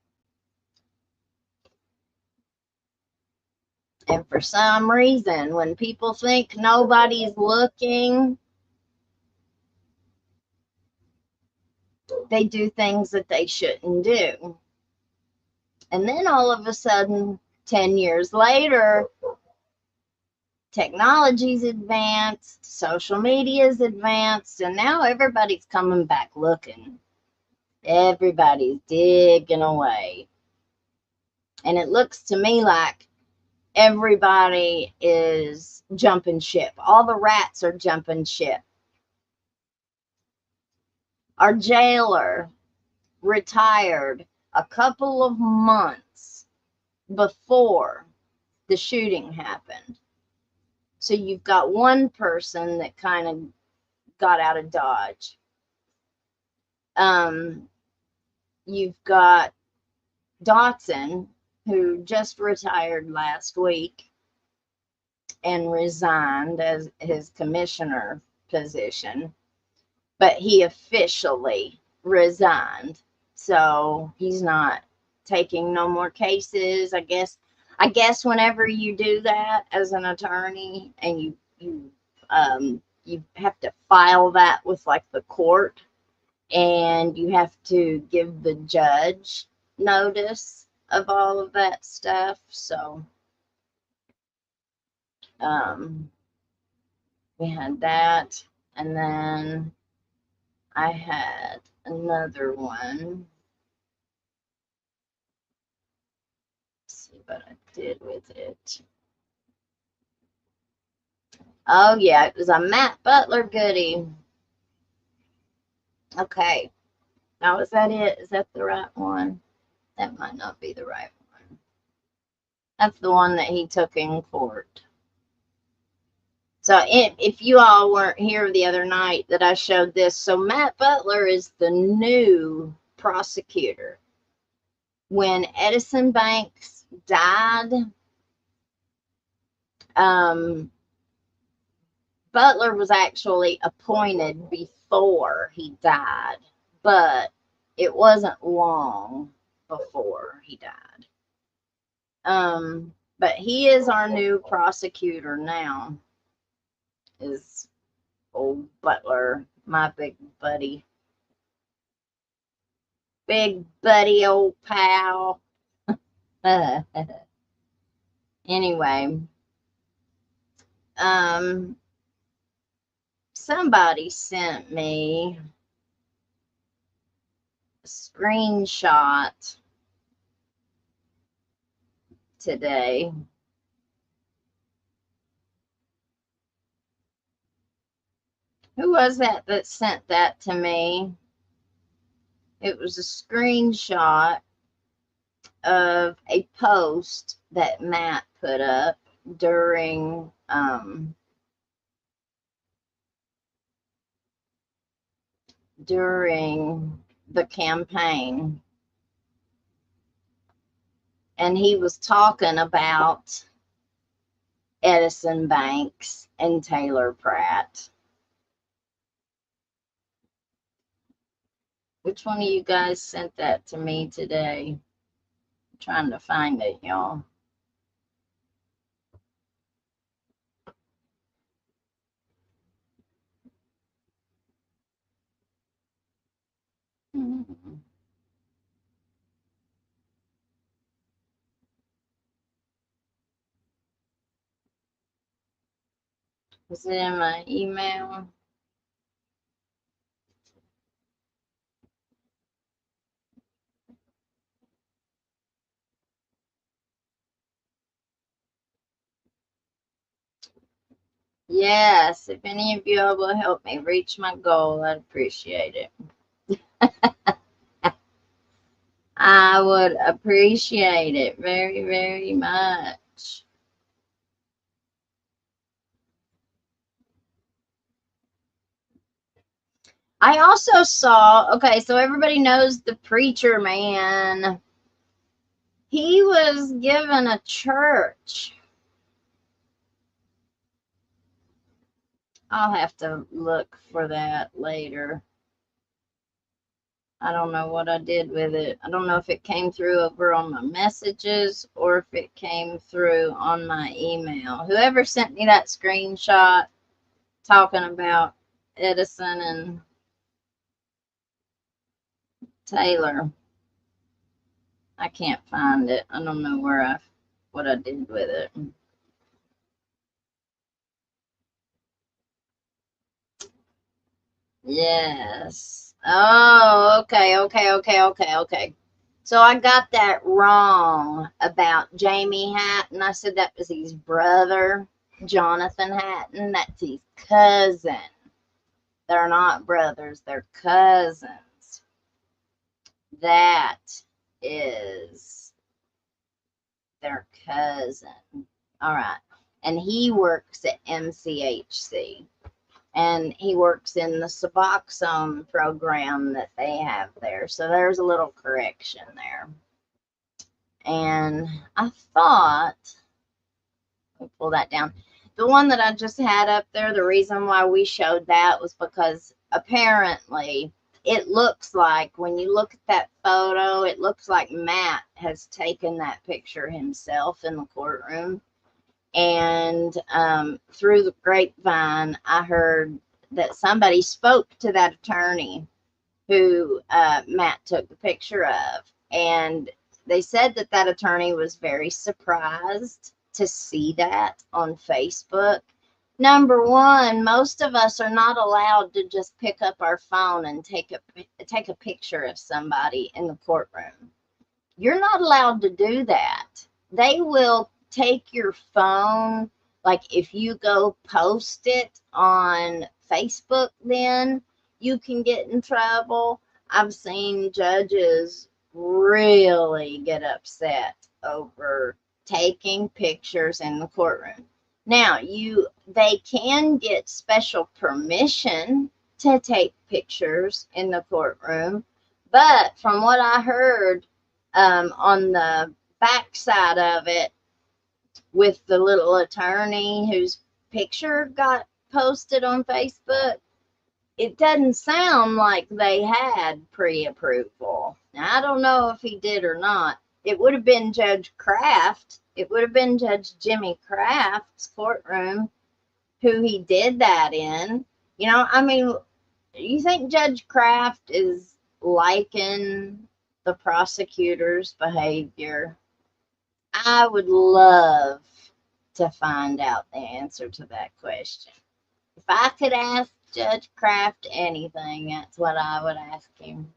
And for some reason, when people think nobody's looking, they do things that they shouldn't do. And then all of a sudden, 10 years later, technology's advanced, social media's advanced, and now everybody's coming back looking. Everybody's digging away. And it looks to me like everybody is jumping ship. All the rats are jumping ship. Our jailer retired a couple of months before the shooting happened. So you've got one person that kind of got out of Dodge. You've got Dotson, who just retired last week and resigned as his commissioner position, but he officially resigned. So he's not taking no more cases. I guess whenever you do that as an attorney and you have to file that with like the court, and you have to give the judge notice of all of that stuff. So we had that, and then I had another one. Let's see what I did with it. Oh yeah, it was a Matt Butler goodie. Okay, now is that it? Is that the right one? That might not be the right one. That's the one that he took in court. So if you all weren't here the other night that I showed this, so Matt Butler is the new prosecutor. When Edison Banks died, Butler was actually appointed before he died, but it wasn't long before he died. But he is our new prosecutor now, is old Butler, my big buddy. Big buddy, old pal. Anyway, somebody sent me a screenshot today. Who was that sent that to me? It was a screenshot of a post that Matt put up during the campaign. And he was talking about Edison Banks and Taylor Pratt. Which one of you guys sent that to me today? I'm trying to find it, y'all. Was it in my email? Yes, if any of you will help me reach my goal, I'd appreciate it. I would appreciate it very, very much. I also saw, okay, so everybody knows the preacher man. He was given a church. I'll have to look for that later. I don't know what I did with it. I don't know if it came through over on my messages or if it came through on my email. Whoever sent me that screenshot talking about Edison and Taylor, I can't find it. I don't know what I did with it. Yes. Oh, okay. So I got that wrong about Jamie Hatton. I said that was his brother, Jonathan Hatton. That's his cousin. They're not brothers, they're cousins. That is their cousin. All right. And he works at MCHC. And he works in the Suboxone program that they have there. So there's a little correction there. And I thought, let me pull that down. The one that I just had up there, the reason why we showed that was because apparently it looks like, when you look at that photo, it looks like Matt has taken that picture himself in the courtroom. And through the grapevine, I heard that somebody spoke to that attorney who Matt took the picture of. And they said that that attorney was very surprised to see that on Facebook. Number one, most of us are not allowed to just pick up our phone and take a picture of somebody in the courtroom. You're not allowed to do that. They will take your phone, like if you go post it on Facebook, then you can get in trouble. I've seen judges really get upset over taking pictures in the courtroom. Now, they can get special permission to take pictures in the courtroom, but from what I heard, on the backside of it, with the little attorney whose picture got posted on Facebook, it doesn't sound like they had pre-approval. Now, I don't know if he did or not. It would have been Judge Kraft. It would have been Judge Jimmy Kraft's courtroom who he did that in. You know, I mean, you think Judge Kraft is liking the prosecutor's behavior? I would love to find out the answer to that question. If I could ask Judge Kraft anything, that's what I would ask him.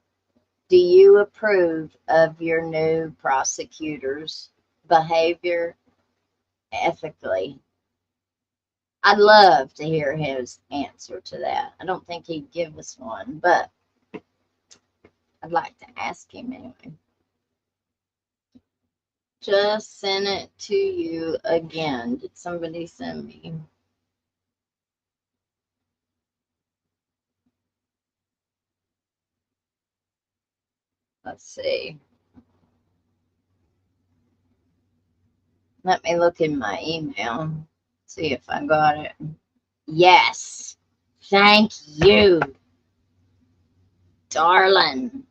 Do you approve of your new prosecutor's behavior ethically? I'd love to hear his answer to that. I don't think he'd give us one, but I'd like to ask him anyway. Just sent it to you again. Did somebody send me? Let's see. Let me look in my email. See if I got it. Yes. Thank you, darling.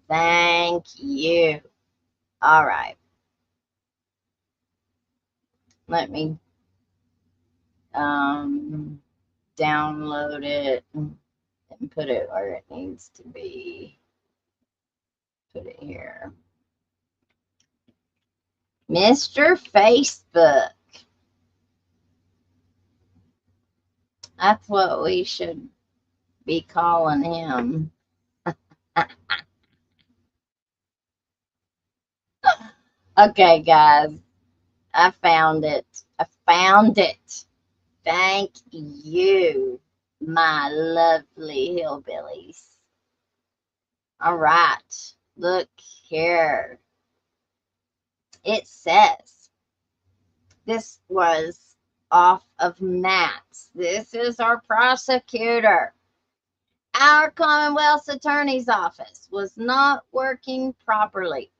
Thank you. All right. Let me download it and put it where it needs to be. Put it here. Mr. Facebook. That's what we should be calling him. Okay, guys. I found it. I found it. Thank you, my lovely hillbillies. All right. Look here. It says this was off of Matt's. This is our prosecutor. Our Commonwealth's Attorney's Office was not working properly.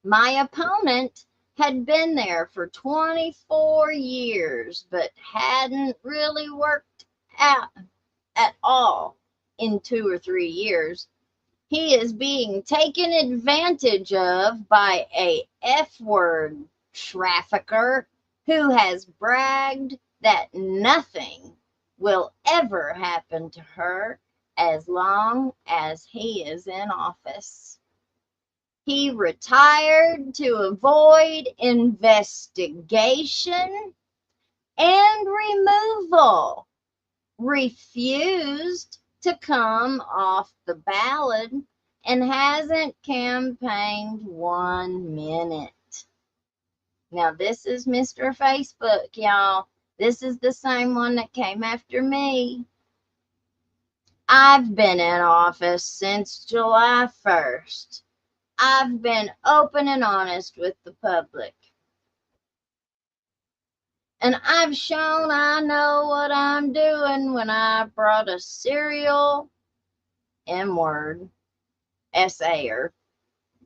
My opponent had been there for 24 years, but hadn't really worked out at all in 2 or 3 years. He is being taken advantage of by a F-word trafficker who has bragged that nothing will ever happen to her as long as he is in office. He retired to avoid investigation and removal, refused to come off the ballot, and hasn't campaigned 1 minute. Now, this is Mr. Facebook, y'all. This is the same one that came after me. I've been in office since July 1st. I've been open and honest with the public. And I've shown I know what I'm doing when I brought a serial M-word essayer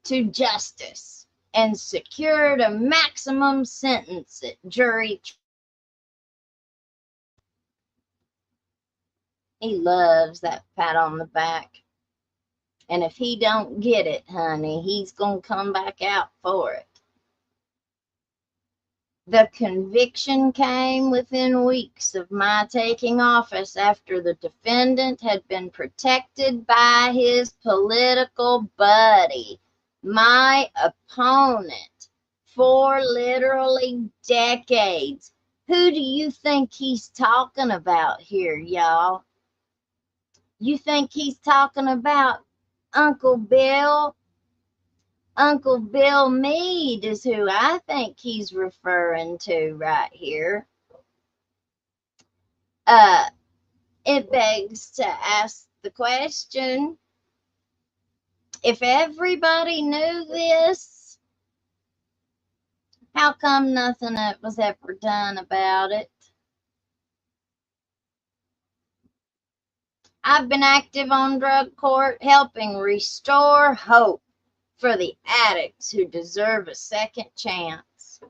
to justice and secured a maximum sentence at jury. He loves that pat on the back. And if he don't get it, honey, he's going to come back out for it. The conviction came within weeks of my taking office after the defendant had been protected by his political buddy, my opponent, for literally decades. Who do you think he's talking about here, y'all? You think he's talking about Uncle Bill? Uncle Bill Meade is who I think he's referring to right here. It begs to ask the question, if everybody knew this, how come nothing was ever done about it? I've been active on drug court, helping restore hope for the addicts who deserve a second chance.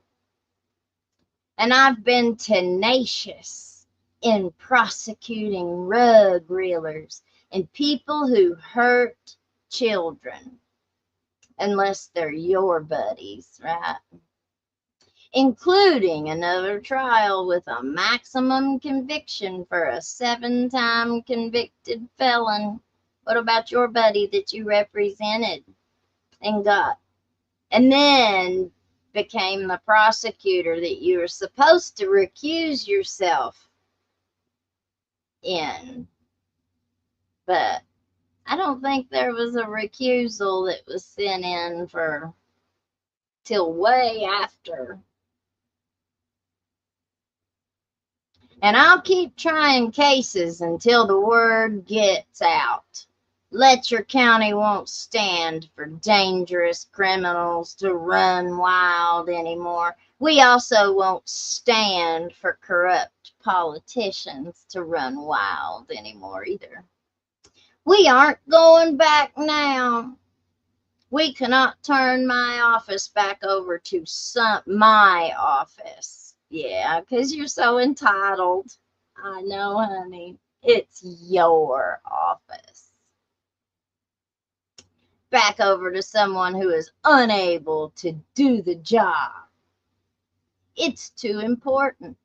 And I've been tenacious in prosecuting rug reelers and people who hurt children, unless they're your buddies, right? Including another trial with a maximum conviction for a 7-time convicted felon. What about your buddy that you represented and got, and then became the prosecutor that you were supposed to recuse yourself in? But I don't think there was a recusal that was sent in for till way after. And I'll keep trying cases until the word gets out. Letcher County won't stand for dangerous criminals to run wild anymore. We also won't stand for corrupt politicians to run wild anymore either. We aren't going back now. We cannot turn my office back over to my office. Yeah, because you're so entitled. I know, honey. It's your office. Back over to someone who is unable to do the job. It's too important.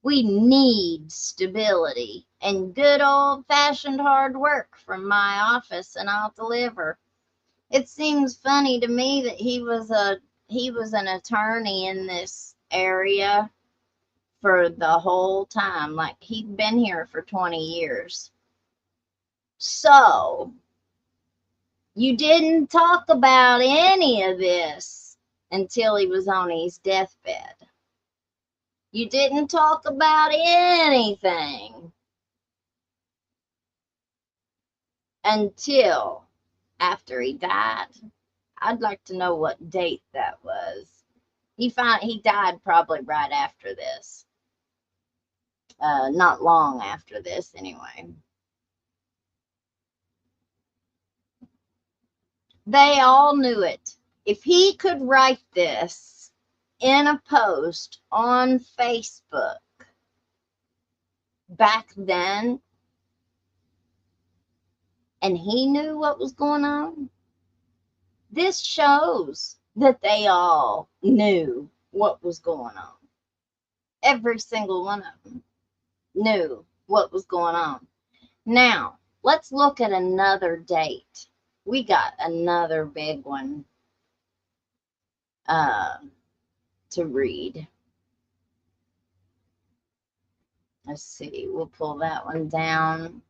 We need stability and good old-fashioned hard work from my office, and I'll deliver. It seems funny to me that he was an attorney in this area for the whole time. Like, he'd been here for 20 years. So, you didn't talk about any of this until he was on his deathbed. You didn't talk about anything until after he died. I'd like to know what date that was. He died probably right after this. Not long after this, anyway. They all knew it. If he could write this in a post on Facebook back then, and he knew what was going on, this shows that they all knew what was going on. Every single one of them knew what was going on. Now, let's look at another date. We got another big one to read. Let's see, we'll pull that one down.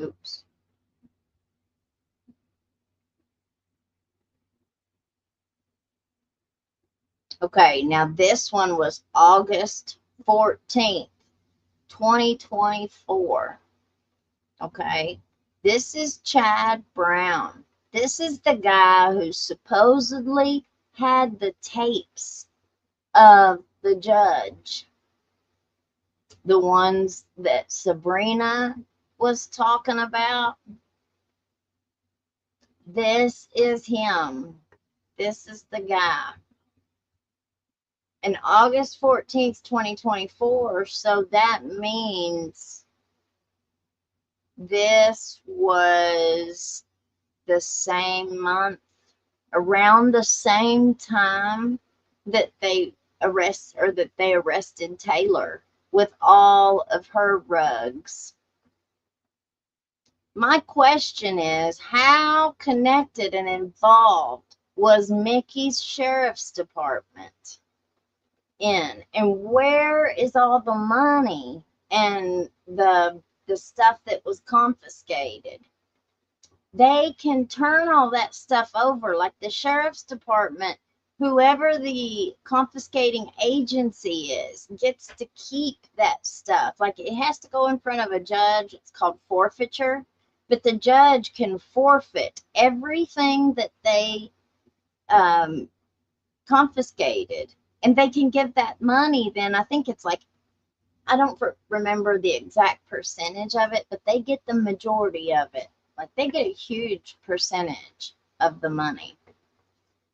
Oops. Okay, now this one was August 14th, 2024. Okay, this is Chad Brown. This is the guy who supposedly had the tapes of the judge, the ones that Sabrina was talking about. This is him. This is the guy. And August 14th, 2024, so that means this was the same month, around the same time that they arrested Taylor with all of her rugs. My question is, how connected and involved was Mickey's Sheriff's Department in? And where is all the money and the stuff that was confiscated? They can turn all that stuff over, like the Sheriff's Department. Whoever the confiscating agency is gets to keep that stuff. Like, it has to go in front of a judge. It's called forfeiture. But the judge can forfeit everything that they confiscated. And they can give that money then. I think it's like, I don't remember the exact percentage of it, but they get the majority of it. Like, they get a huge percentage of the money.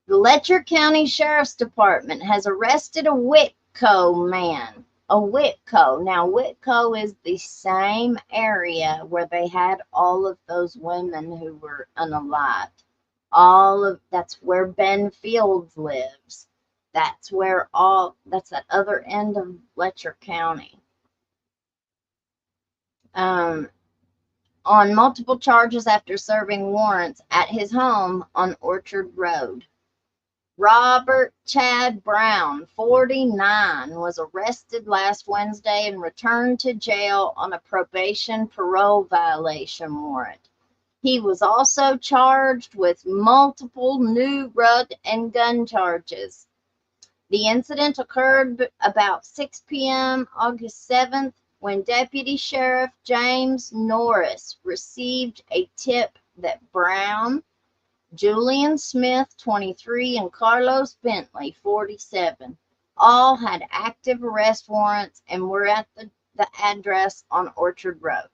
The Letcher County Sheriff's Department has arrested a Whitco man. A Whitco. Now, Whitco is the same area where they had all of those women who were unalived. That's where Ben Fields lives. That's that other end of Letcher County. On multiple charges after serving warrants at his home on Orchard Road. Robert Chad Brown, 49, was arrested last Wednesday and returned to jail on a probation parole violation warrant. He was also charged with multiple new drug and gun charges. The incident occurred about 6 p.m. August 7th when Deputy Sheriff James Norris received a tip that Brown, Julian Smith, 23, and Carlos Bentley, 47, all had active arrest warrants and were at the address on Orchard Road.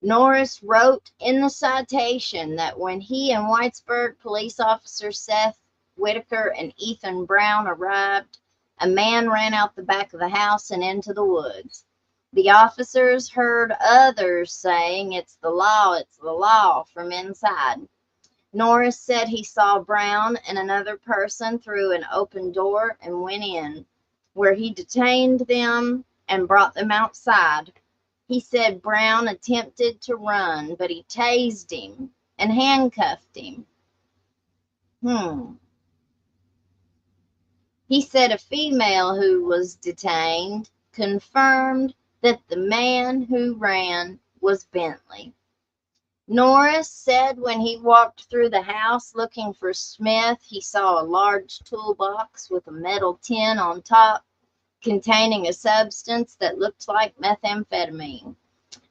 Norris wrote in the citation that when he and Whitesburg police officers Seth Whitaker and Ethan Brown arrived, a man ran out the back of the house and into the woods. The officers heard others saying, "It's the law," from inside. Norris said he saw Brown and another person through an open door and went in, where he detained them and brought them outside. He said Brown attempted to run, but he tased him and handcuffed him. He said a female who was detained confirmed that the man who ran was Bentley. Norris said when he walked through the house looking for Smith, he saw a large toolbox with a metal tin on top containing a substance that looked like methamphetamine,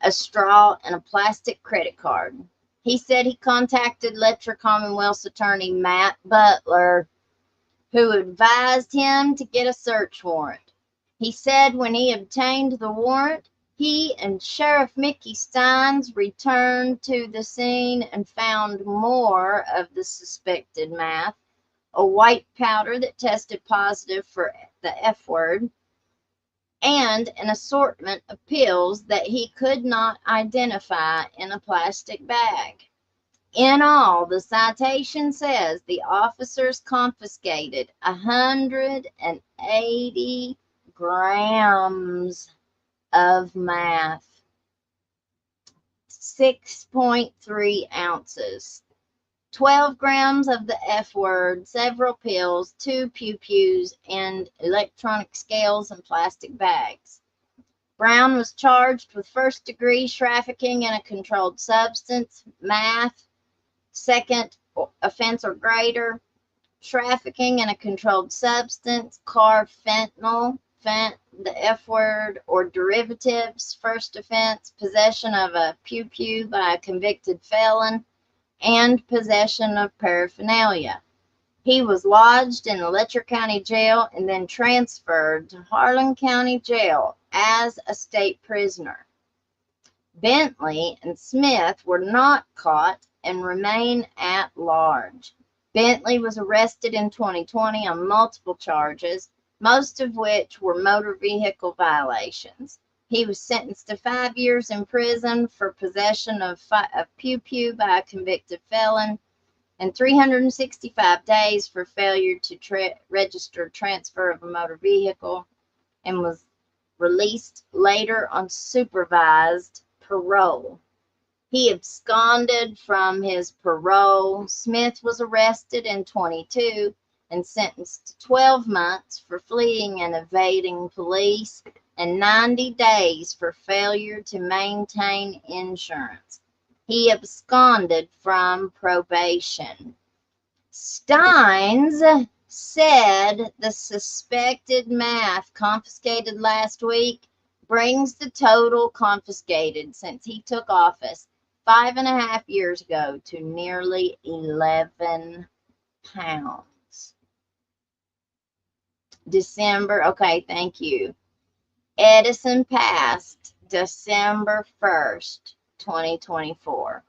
a straw, and a plastic credit card. He said he contacted Letcher Commonwealth's attorney Matt Butler, who advised him to get a search warrant. He said when he obtained the warrant, he and Sheriff Mickey Steins returned to the scene and found more of the suspected meth, a white powder that tested positive for the F word, and an assortment of pills that he could not identify in a plastic bag. In all, the citation says the officers confiscated 180 grams of meth, 6.3 ounces, 12 grams of the F word, several pills, 2 pew-pews, and electronic scales and plastic bags. Brown was charged with first-degree trafficking in a controlled substance, meth, second offense or greater, trafficking in a controlled substance, carfentanil, the F word, or derivatives, first offense, possession of a pew-pew by a convicted felon, and possession of paraphernalia. He was lodged in the Letcher County Jail and then transferred to Harlan County Jail as a state prisoner. Bentley and Smith were not caught and remain at large. Bentley was arrested in 2020 on multiple charges, most of which were motor vehicle violations. He was sentenced to 5 years in prison for possession of pew-pew by a convicted felon and 365 days for failure to register transfer of a motor vehicle, and was released later on supervised parole. He absconded from his parole. Smith was arrested in 22 and sentenced to 12 months for fleeing and evading police and 90 days for failure to maintain insurance. He absconded from probation. Steins said the suspected meth confiscated last week brings the total confiscated since he took office 5.5 years ago to nearly 11 pounds. December, okay, thank you. Edison passed December 1st, 2024.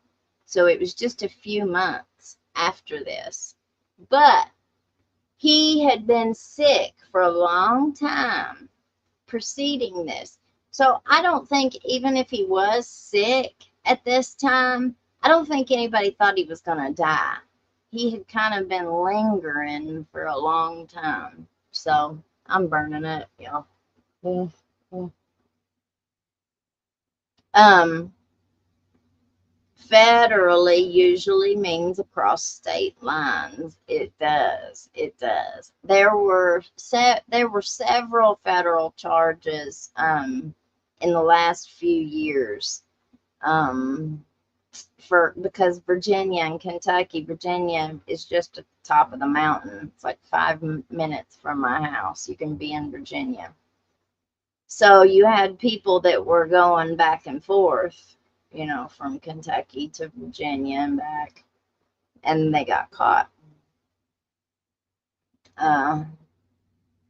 So it was just a few months after this. But he had been sick for a long time preceding this. So I don't think, even if he was sick at this time, I don't think anybody thought he was going to die. He had kind of been lingering for a long time. So I'm burning it, y'all. federally usually means across state lines. It does. It does. There were several federal charges in the last few years because Virginia and Kentucky, Virginia is just at the top of the mountain. It's like 5 minutes from my house. You can be in Virginia. So you had people that were going back and forth, you know, from Kentucky to Virginia and back, and they got caught.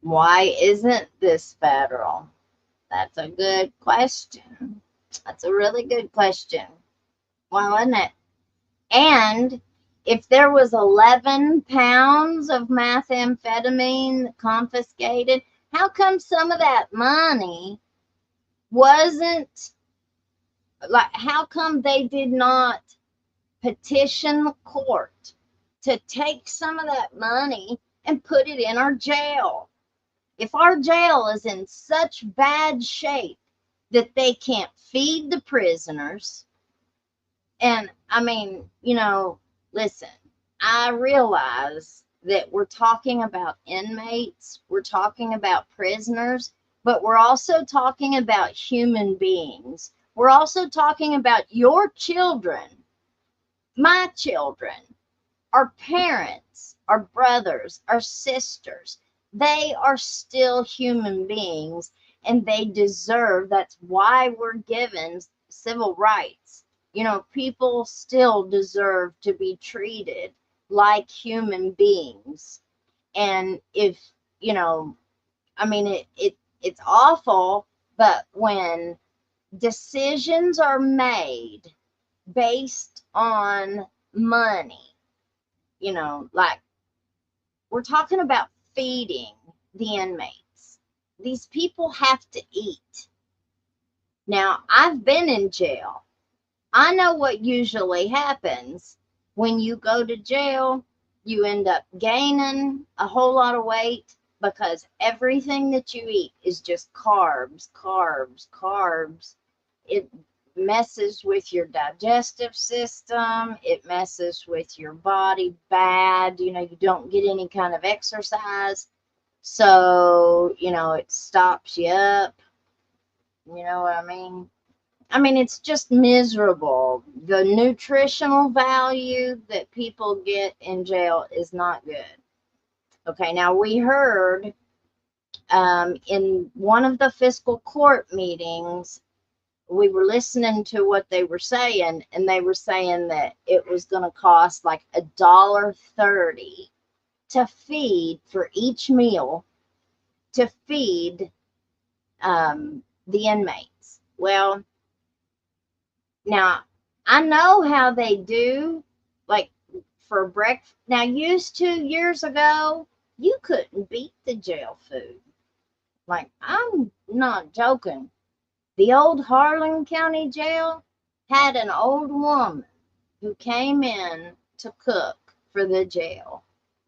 Why isn't this federal? That's a good question. That's a really good question. Well, isn't it? And if there was 11 pounds of methamphetamine confiscated, how come some of that money wasn't, like, how come they did not petition the court to take some of that money and put it in our jail? If our jail is in such bad shape that they can't feed the prisoners, and I mean, you know, listen, I realize that we're talking about inmates, we're talking about prisoners, but we're also talking about human beings. We're also talking about your children, my children, our parents, our brothers, our sisters. They are still human beings, and they deserve, that's why we're given civil rights. You know, people still deserve to be treated like human beings. And if, you know, I mean, it's awful, but when decisions are made based on money, you know, like we're talking about feeding the inmates. These people have to eat. Now, I've been in jail. I know what usually happens when you go to jail. You end up gaining a whole lot of weight because everything that you eat is just carbs, carbs, carbs. It messes with your digestive system. It messes with your body bad. You know, you don't get any kind of exercise. So, you know, it stops you up. You know what I mean? I mean, it's just miserable. The nutritional value that people get in jail is not good. Okay, now we heard in one of the fiscal court meetings, we were listening to what they were saying, and they were saying that it was going to cost like $1.30 to feed for each meal to feed the inmates. Well, now I know how they do, like for breakfast. Now, used to years ago, you couldn't beat the jail food. Like, I'm not joking. The old Harlan County Jail had an old woman who came in to cook for the jail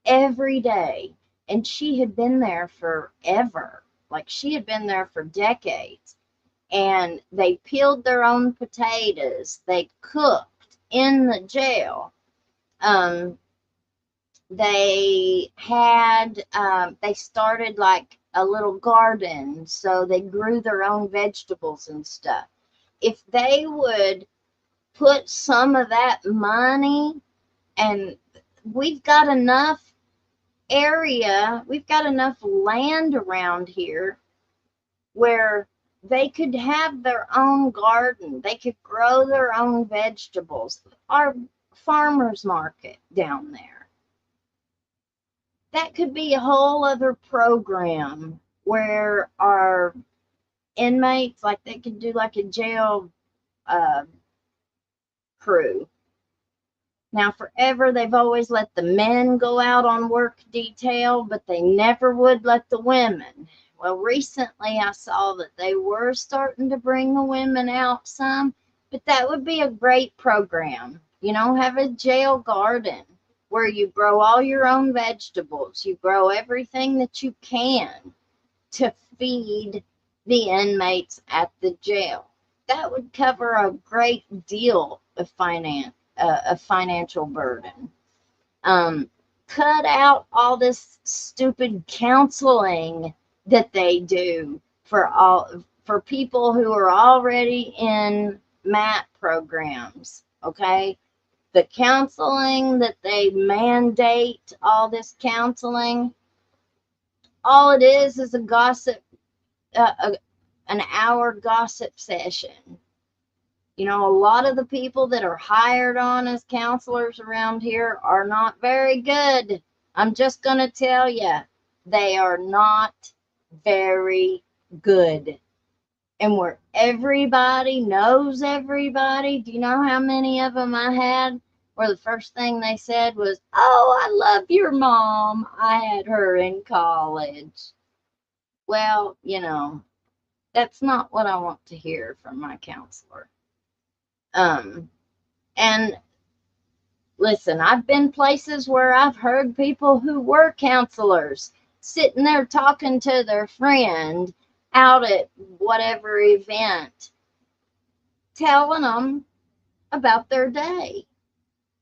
every day. And she had been there forever. Like, she had been there for decades. And they peeled their own potatoes. They cooked in the jail. They started like a little garden, so they grew their own vegetables and stuff. If they would put some of that money, and we've got enough area, we've got enough land around here where they could have their own garden. They could grow their own vegetables. Our farmers market down there. That could be a whole other program where our inmates, like they could do like a jail crew. Now, forever, they've always let the men go out on work detail, but they never would let the women. Well, recently I saw that they were starting to bring the women out some, but that would be a great program. You know, have a jail garden where you grow all your own vegetables. You grow everything that you can to feed the inmates at the jail. that would cover a great deal of financial burden. Cut out all this stupid counseling that they do for people who are already in MAT programs. Okay, the counseling that they mandate, all this counseling, all it is a gossip, an hour gossip session. You know, a lot of the people that are hired on as counselors around here are not very good. I'm just going to tell you, they are not very good. And where everybody knows everybody, do you know how many of them I had where the first thing they said was, "Oh, I love your mom. I had her in college." Well, you know, that's not what I want to hear from my counselor. And listen, I've been places where I've heard people who were counselors sitting there talking to their friend out at whatever event, telling them about their day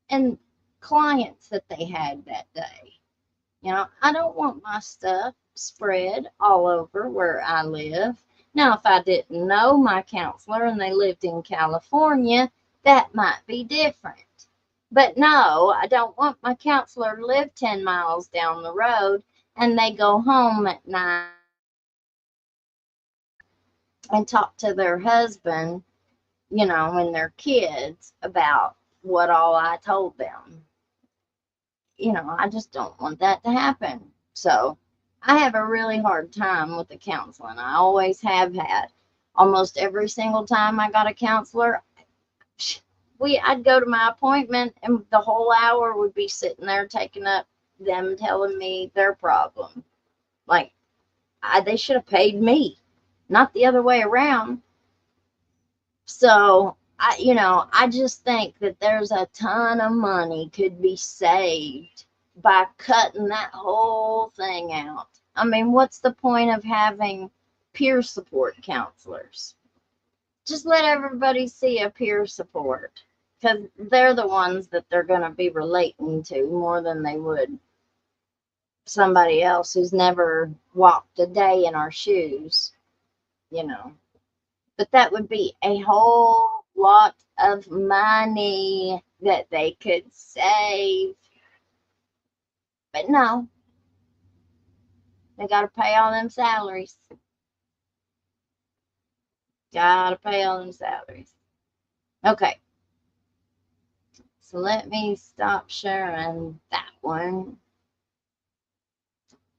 and clients that they had that day. You know, I don't want my stuff spread all over where I live. Now, if I didn't know my counselor and they lived in California, that might be different. But no, I don't want my counselor to live 10 miles down the road and they go home at night and talk to their husband, you know, and their kids about what all I told them. You know, I just don't want that to happen. So I have a really hard time with the counseling. I always have had. Almost every single time I got a counselor, I'd go to my appointment and the whole hour would be sitting there taking up them telling me their problem. Like, they should have paid me, not the other way around. So I just think that there's a ton of money could be saved by cutting that whole thing out. I mean, what's the point of having peer support counselors? Just let everybody see a peer support, because they're the ones that they're going to be relating to more than they would somebody else who's never walked a day in our shoes, you know. But that would be a whole lot of money that they could save. But no, they got to pay all them salaries. Got to pay all them salaries. Okay. So let me stop sharing that one.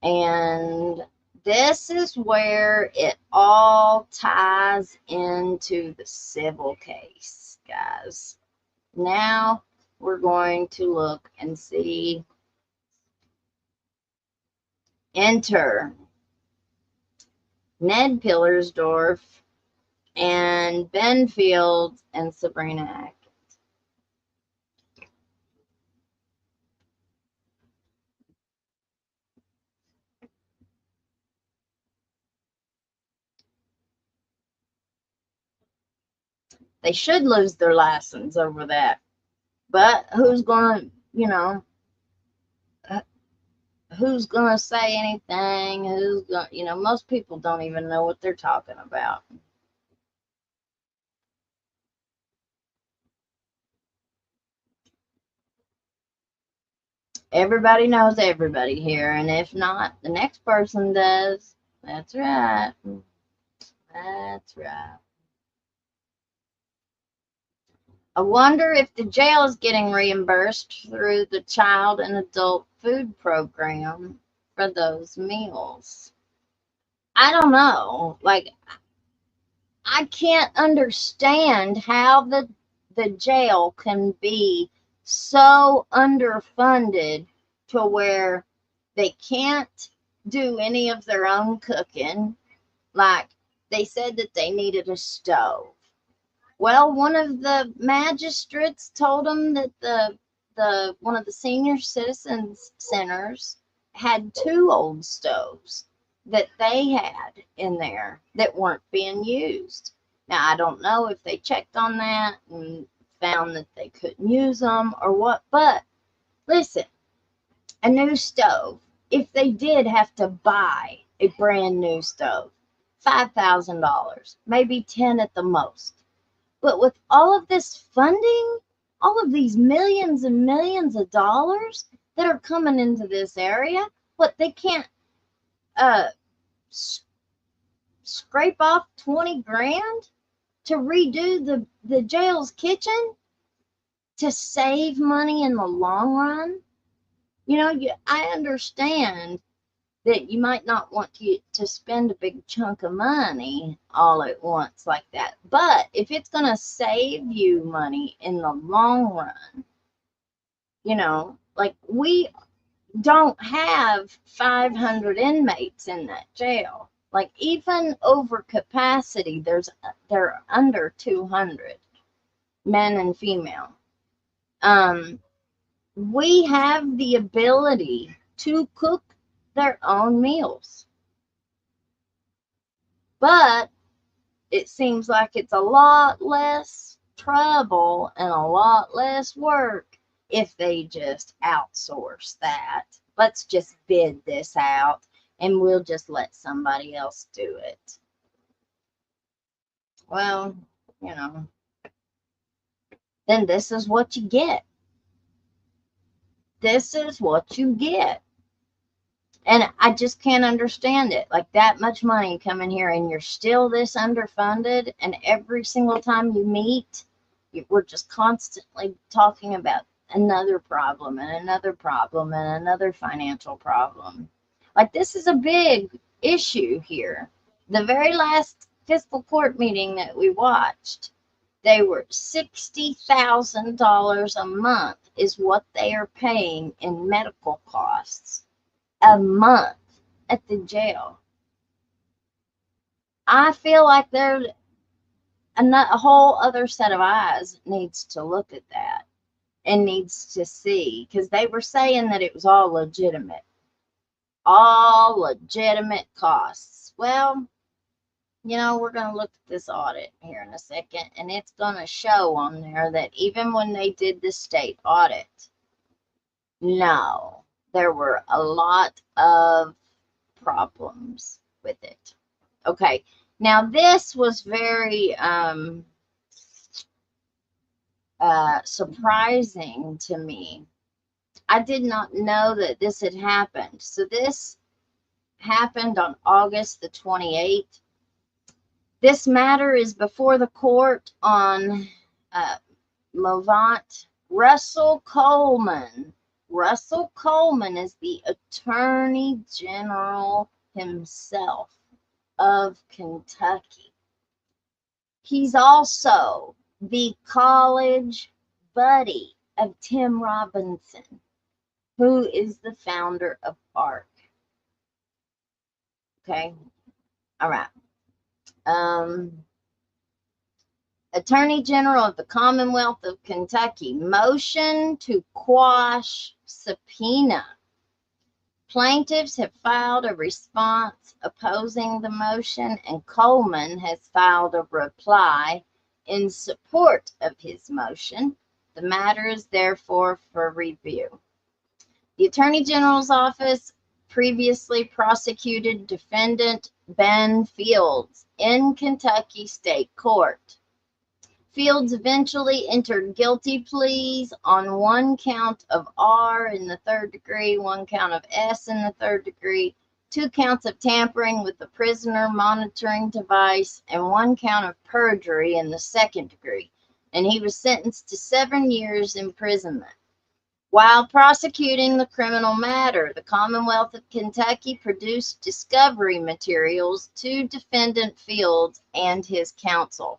And this is where it all ties into the civil case, guys. Now we're going to look and see. Enter Ned Pillersdorf and Ben Fields and Sabrina Atkins. They should lose their license over that. But who's going to, who's going to say anything? Who's going, most people don't even know what they're talking about. Everybody knows everybody here, and if not, the next person does. That's right. That's right. I wonder if the jail is getting reimbursed through the child and adult food program for those meals. I don't know. Like, I can't understand how the jail can be so underfunded to where they can't do any of their own cooking. Like, they said that they needed a stove. Well, one of the magistrates told them that the one of the senior citizens centers had 2 old stoves that they had in there that weren't being used. Now, I don't know if they checked on that and found that they couldn't use them or what, but listen, a new stove, if they did have to buy a brand new stove, $5,000, maybe 10 at the most. But with all of this funding, all of these millions and millions of dollars that are coming into this area, what, they can't scrape off 20 grand to redo the jail's kitchen to save money in the long run? You know, I understand that you might not want to spend a big chunk of money all at once like that. But if it's going to save you money in the long run, you know, like we don't have 500 inmates in that jail. Like even over capacity, they're under 200, men and female. We have the ability to cook their own meals. But it seems like it's a lot less trouble and a lot less work if they just outsource that. Let's just bid this out and we'll just let somebody else do it. Well, you know, then this is what you get. This is what you get. And I just can't understand it. Like that much money coming here and you're still this underfunded. And every single time you meet, we're just constantly talking about another problem and another problem and another financial problem. Like this is a big issue here. The very last fiscal court meeting that we watched, they were $60,000 a month is what they are paying in medical costs a month at the jail. I feel like there's a whole other set of eyes needs to look at that and needs to see, because they were saying that it was all legitimate costs. Well, you know, we're going to look at this audit here in a second, and it's going to show on there that even when they did the state audit, no, there were a lot of problems with it. Okay, now this was very surprising to me. I did not know that this had happened. So this happened on August the 28th. This matter is before the court on Movant. Russell Coleman. Russell Coleman is the Attorney General himself of Kentucky. He's also the college buddy of Tim Robinson, who is the founder of ARC. Okay, all right. Attorney General of the Commonwealth of Kentucky, motion to quash subpoena. Plaintiffs have filed a response opposing the motion, and Coleman has filed a reply in support of his motion. The matter is therefore for review. The Attorney General's office previously prosecuted defendant Ben Fields in Kentucky State Court. Fields eventually entered guilty pleas on one count of R in the third degree, one count of S in the third degree, 2 counts of tampering with the prisoner monitoring device, and 1 count of perjury in the second degree, and he was sentenced to 7 years imprisonment. While prosecuting the criminal matter, the Commonwealth of Kentucky produced discovery materials to defendant Fields and his counsel.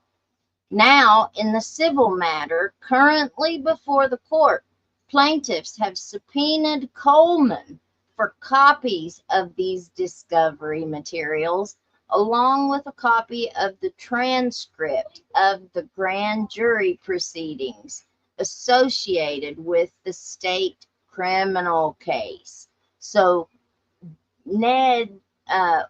Now, in the civil matter currently before the court, plaintiffs have subpoenaed Coleman for copies of these discovery materials, along with a copy of the transcript of the grand jury proceedings associated with the state criminal case. So Ned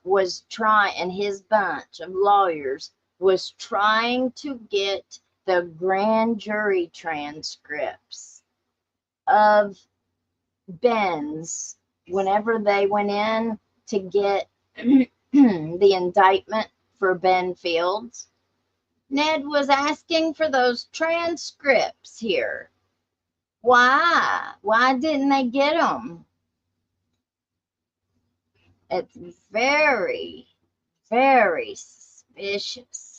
was trying, and his bunch of lawyers was trying to get the grand jury transcripts of Ben's whenever they went in to get the indictment for Ben Fields. Ned was asking for those transcripts here. Why? Why didn't they get them? It's very, very suspicious.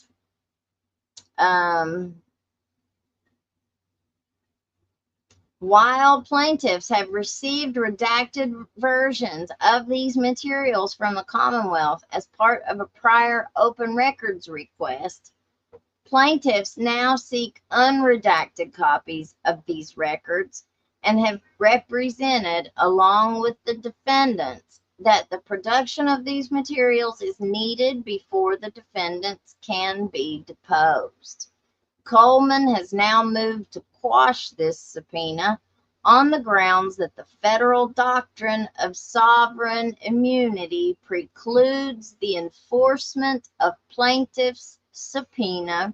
While plaintiffs have received redacted versions of these materials from the Commonwealth as part of a prior open records request, plaintiffs now seek unredacted copies of these records and have represented, along with the defendants, that the production of these materials is needed before the defendants can be deposed. Coleman has now moved to quash this subpoena on the grounds that the federal doctrine of sovereign immunity precludes the enforcement of plaintiffs' subpoena.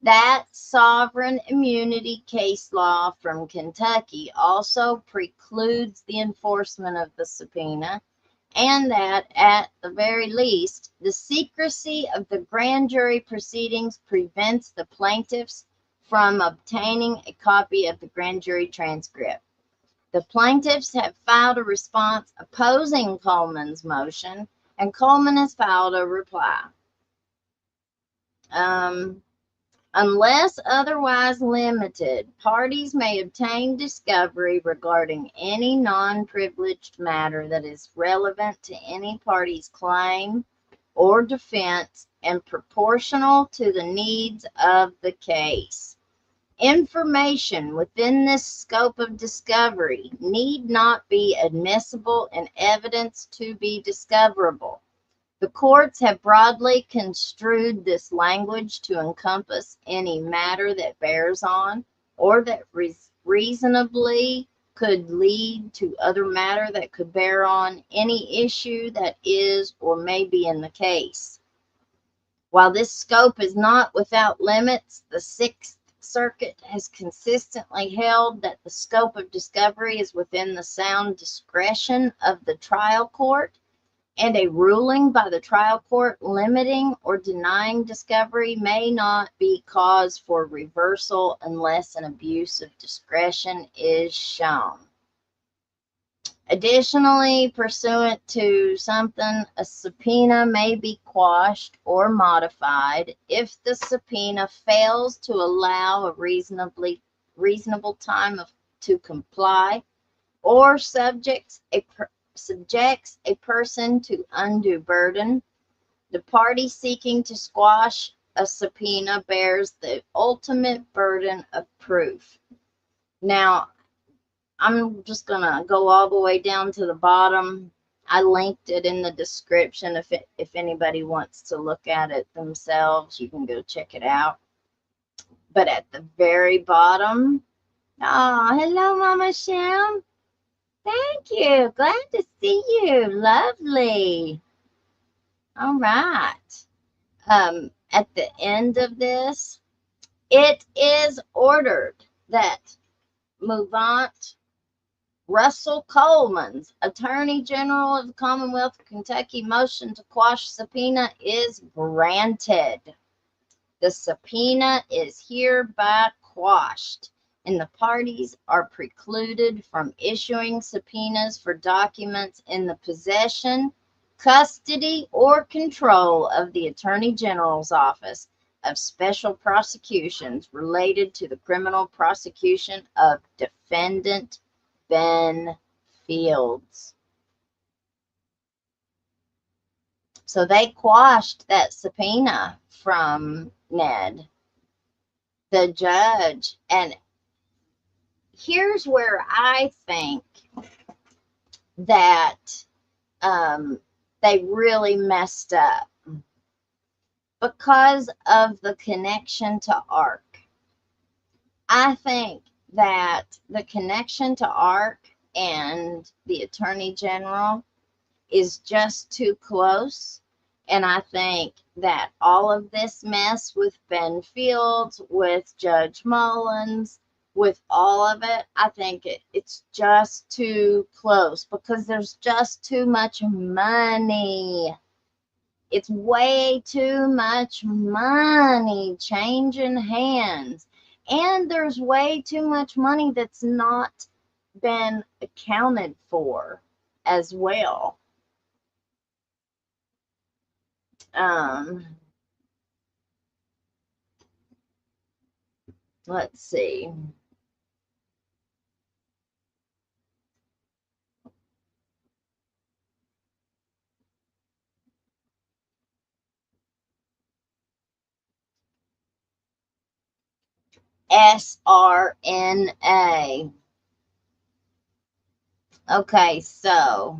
That sovereign immunity case law from Kentucky also precludes the enforcement of the subpoena, and that, at the very least, the secrecy of the grand jury proceedings prevents the plaintiffs from obtaining a copy of the grand jury transcript. The plaintiffs have filed a response opposing Coleman's motion, and Coleman has filed a reply. Unless otherwise limited, parties may obtain discovery regarding any non-privileged matter that is relevant to any party's claim or defense and proportional to the needs of the case. Information within this scope of discovery need not be admissible in evidence to be discoverable. The courts have broadly construed this language to encompass any matter that bears on or that reasonably could lead to other matter that could bear on any issue that is or may be in the case. While this scope is not without limits, the Sixth Circuit has consistently held that the scope of discovery is within the sound discretion of the trial court, and a ruling by the trial court limiting or denying discovery may not be cause for reversal unless an abuse of discretion is shown. Additionally, pursuant to something, a subpoena may be quashed or modified if the subpoena fails to allow a reasonable time to comply or subjects a person to undue burden. The party seeking to squash a subpoena bears the ultimate burden of proof. Now, I'm just going to go all the way down to the bottom. I linked it in the description. If anybody wants to look at it themselves, you can go check it out. But at the very bottom, oh, hello, Mama Sham. Thank you. Glad to see you. Lovely. All right. At the end of this, it is ordered that Movant Russell Coleman's Attorney General of the Commonwealth of Kentucky motion to quash subpoena is granted. The subpoena is hereby quashed, and the parties are precluded from issuing subpoenas for documents in the possession, custody, or control of the Attorney General's Office of Special Prosecutions related to the criminal prosecution of defendant Ben Fields. So they quashed that subpoena from Ned, the judge. And here's where I think that they really messed up because of the connection to ARC. I think that the connection to ARC and the Attorney General is just too close. And I think that all of this mess with Ben Fields, with Judge Mullins, with all of it, I think it's just too close because there's just too much money. It's way too much money changing hands. And there's way too much money that's not been accounted for as well. Let's see. SRNA. Okay, so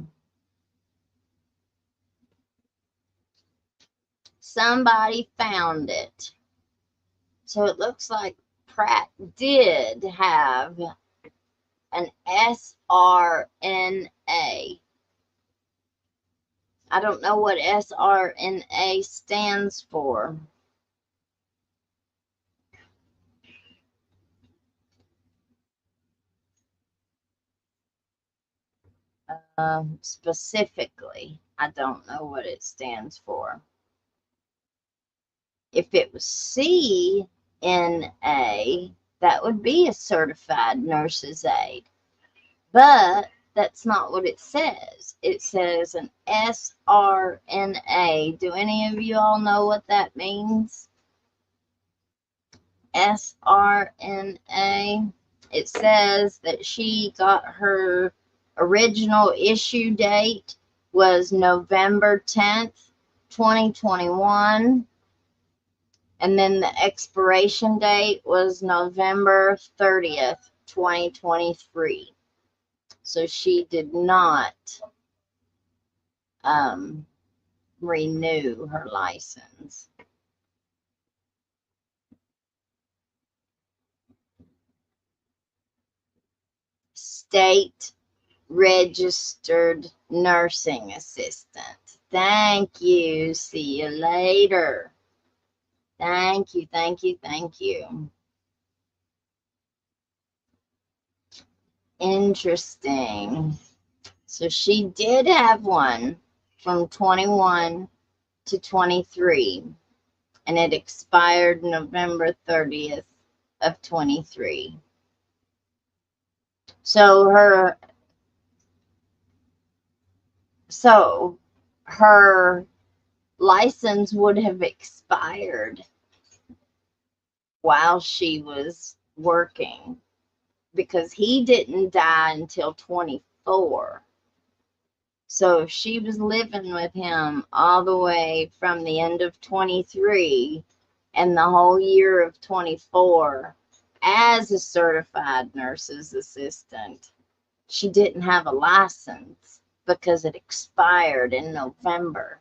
somebody found it. So it looks like Pratt did have an SRNA. I don't know what SRNA stands for. Specifically, I don't know what it stands for. If it was CNA, that would be a certified nurse's aide. But that's not what it says. It says an SRNA. Do any of you all know what that means? SRNA. It says that she got her original issue date was November 10th, 2021. And then the expiration date was November 30th, 2023. So she did not renew her license. State registered nursing assistant. Thank you. See you later. Thank you, thank you, thank you. Interesting. So she did have one from 21 to 23, and it expired November 30th of 23. So her license would have expired while she was working because he didn't die until 24. So if she was living with him all the way from the end of 23 and the whole year of 24 as a certified nurse's assistant, she didn't have a license because it expired in November.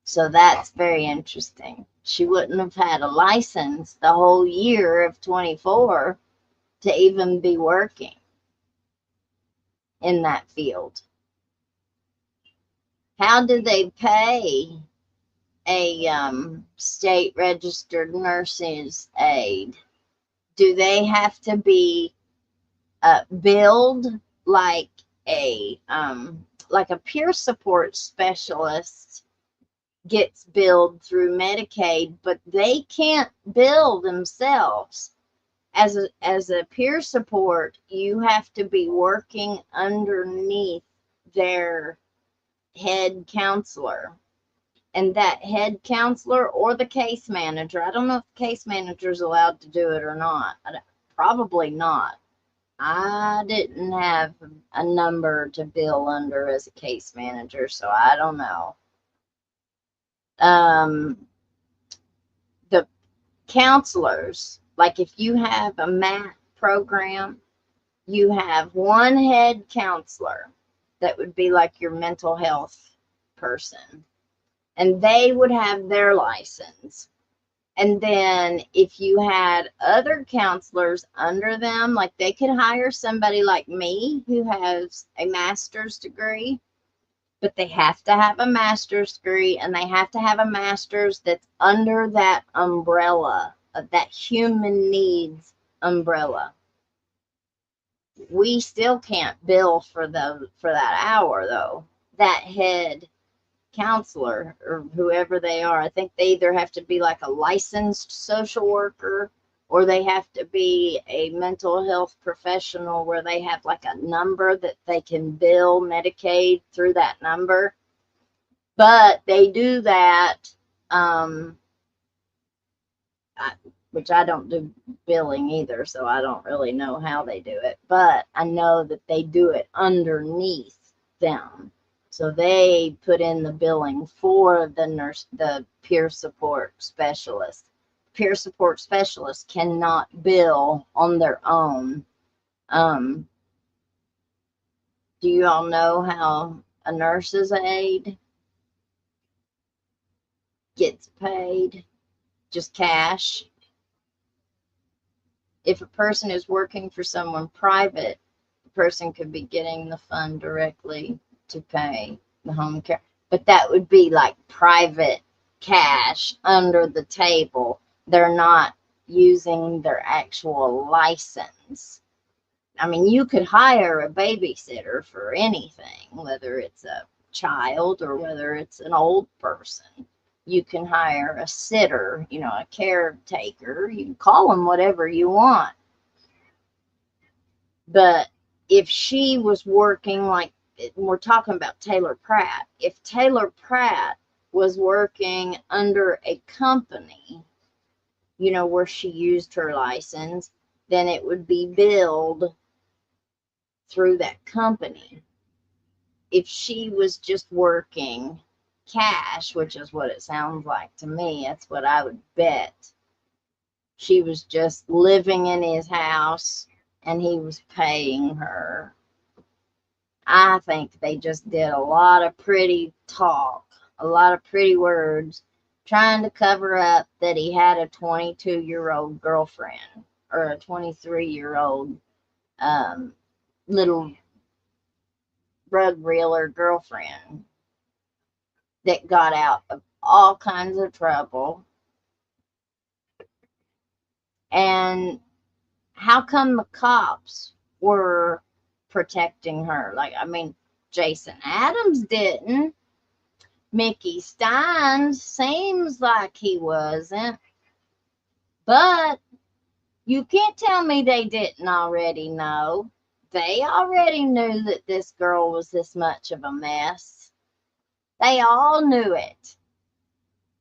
So that's very interesting. She wouldn't have had a license the whole year of 24 to even be working in that field. How do they pay a state registered nurse's aide? Do they have to be billed like a peer support specialist gets billed through Medicaid, but they can't bill themselves? As a peer support, you have to be working underneath their head counselor. And that head counselor or the case manager, I don't know if the case manager is allowed to do it or not. Probably not. I didn't have a number to bill under as a case manager, so I don't know. The counselors, like if you have a MAT program, you have one head counselor that would be like your mental health person, and they would have their license. And then if you had other counselors under them, like they could hire somebody like me who has a master's degree, but they have to have a master's degree, and they have to have a master's that's under that umbrella of that human needs umbrella. We still can't bill for that hour though. That head counselor or whoever they are, I think they either have to be like a licensed social worker or they have to be a mental health professional where they have like a number that they can bill Medicaid through that number. But they do that, which I don't do billing either, so I don't really know how they do it. But I know that they do it underneath them. So they put in the billing for the nurse, the peer support specialist. Peer support specialists cannot bill on their own. Do you all know how a nurse's aide gets paid? Just cash. If a person is working for someone private, the person could be getting the fund directly to pay the home care. But that would be like private cash under the table. They're not using their actual license. I mean, you could hire a babysitter for anything, whether it's a child or whether it's an old person. You can hire a sitter, you know, a caretaker. You can call them whatever you want. But if she was working, like we're talking about Taylor Pratt, if Taylor Pratt was working under a company, you know, where she used her license, then it would be billed through that company. If she was just working cash, which is what it sounds like to me, that's what I would bet. She was just living in his house and he was paying her. I think they just did a lot of pretty talk, a lot of pretty words, trying to cover up that he had a 22-year-old girlfriend or a 23-year-old little drug reeler girlfriend that got out of all kinds of trouble. And how come the cops were protecting her? Like, I mean, Jason Adams didn't. Mickey Stein seems like he wasn't. But you can't tell me they didn't already know. They already knew that this girl was this much of a mess. They all knew it.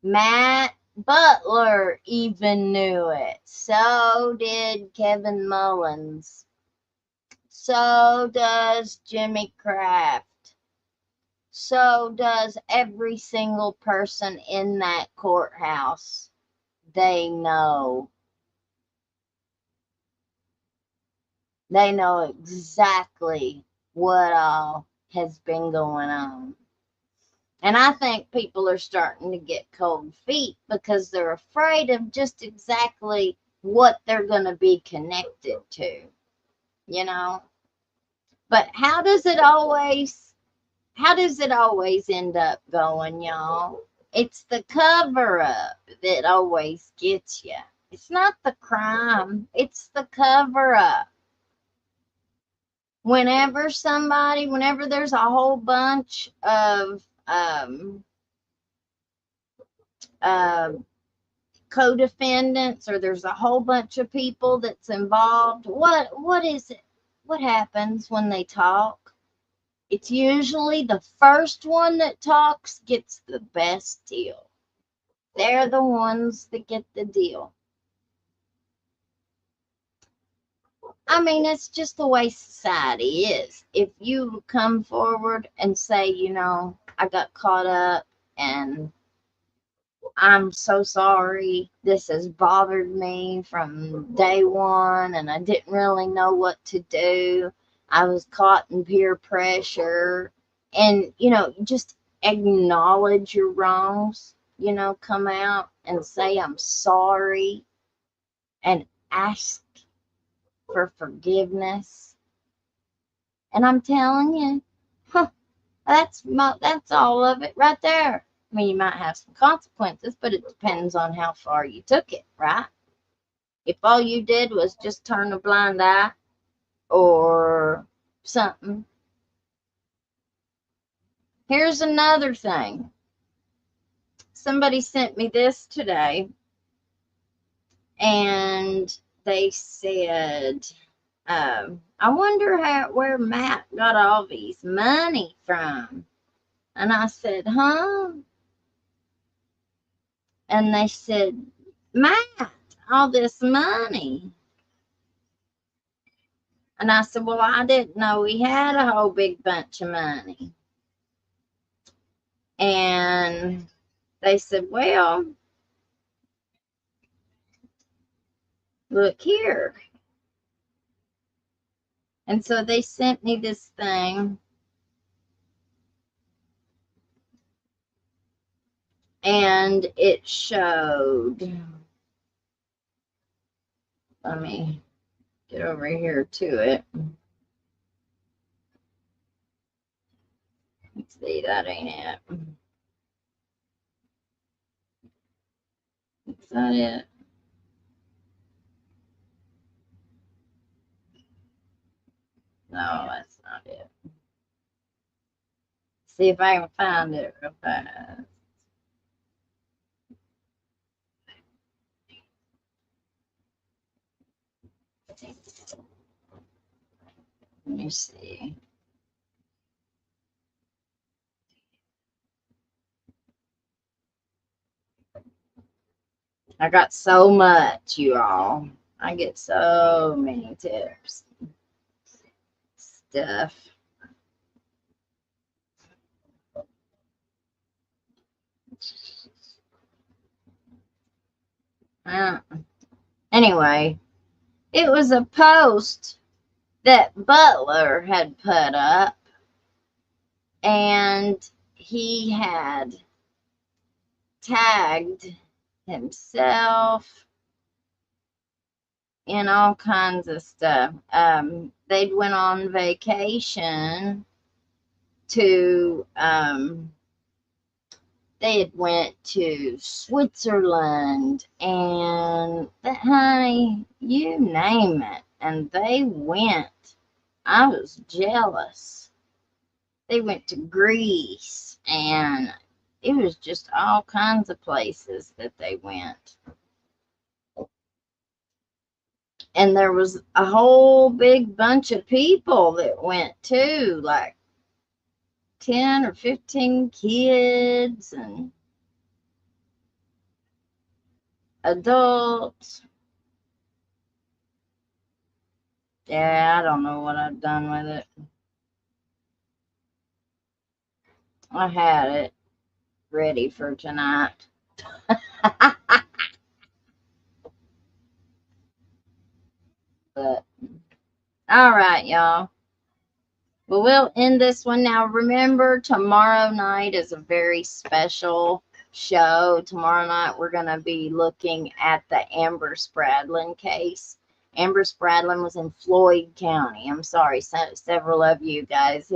Matt Butler even knew it. So did Kevin Mullins. So does Jimmy Kraft. So does every single person in that courthouse. They know. They know exactly what all has been going on. And I think people are starting to get cold feet because they're afraid of just exactly what they're going to be connected to, you know. But how does it always end up going, y'all? It's the cover up that always gets you. It's not the crime, it's the cover up. Whenever there's a whole bunch of co-defendants, or there's a whole bunch of people that's involved, what is it? What happens when they talk? It's usually the first one that talks gets the best deal. They're the ones that get the deal. I mean, it's just the way society is. If you come forward and say, you know, I got caught up and I'm so sorry, this has bothered me from day one and I didn't really know what to do. I was caught in peer pressure. And, you know, just acknowledge your wrongs, you know, come out and say, I'm sorry, and ask for forgiveness. And I'm telling you, That's all of it right there. I mean, you might have some consequences, but it depends on how far you took it, right? If all you did was just turn a blind eye or something. Here's another thing. Somebody sent me this today, and they said, I wonder where Matt got all these money from. And I said, huh? And they said, Matt, all this money. And I said, well, I didn't know he had a whole big bunch of money. And they said, well, look here. And so they sent me this thing. And it showed, let me get over here to it. Let's see, that ain't it. Is that it? No, that's not it. See if I can find it real fast. Let me see. I got so much, you all. I get so many tips. Stuff. Anyway, it was a post that Butler had put up, and he had tagged himself in all kinds of stuff. They'd went on vacation to they had went to Switzerland and honey, you name it, and they went. I was jealous. They went to Greece, and it was just all kinds of places that they went. And there was a whole big bunch of people that went too, like 10 or 15 kids and adults. Yeah, I don't know what I've done with it. I had it ready for tonight. But all right, y'all. Well, we'll end this one now. Remember, tomorrow night is a very special show. Tomorrow night, we're going to be looking at the Amber Spradlin case. Amber Spradlin was in Floyd County. I'm sorry, several of you guys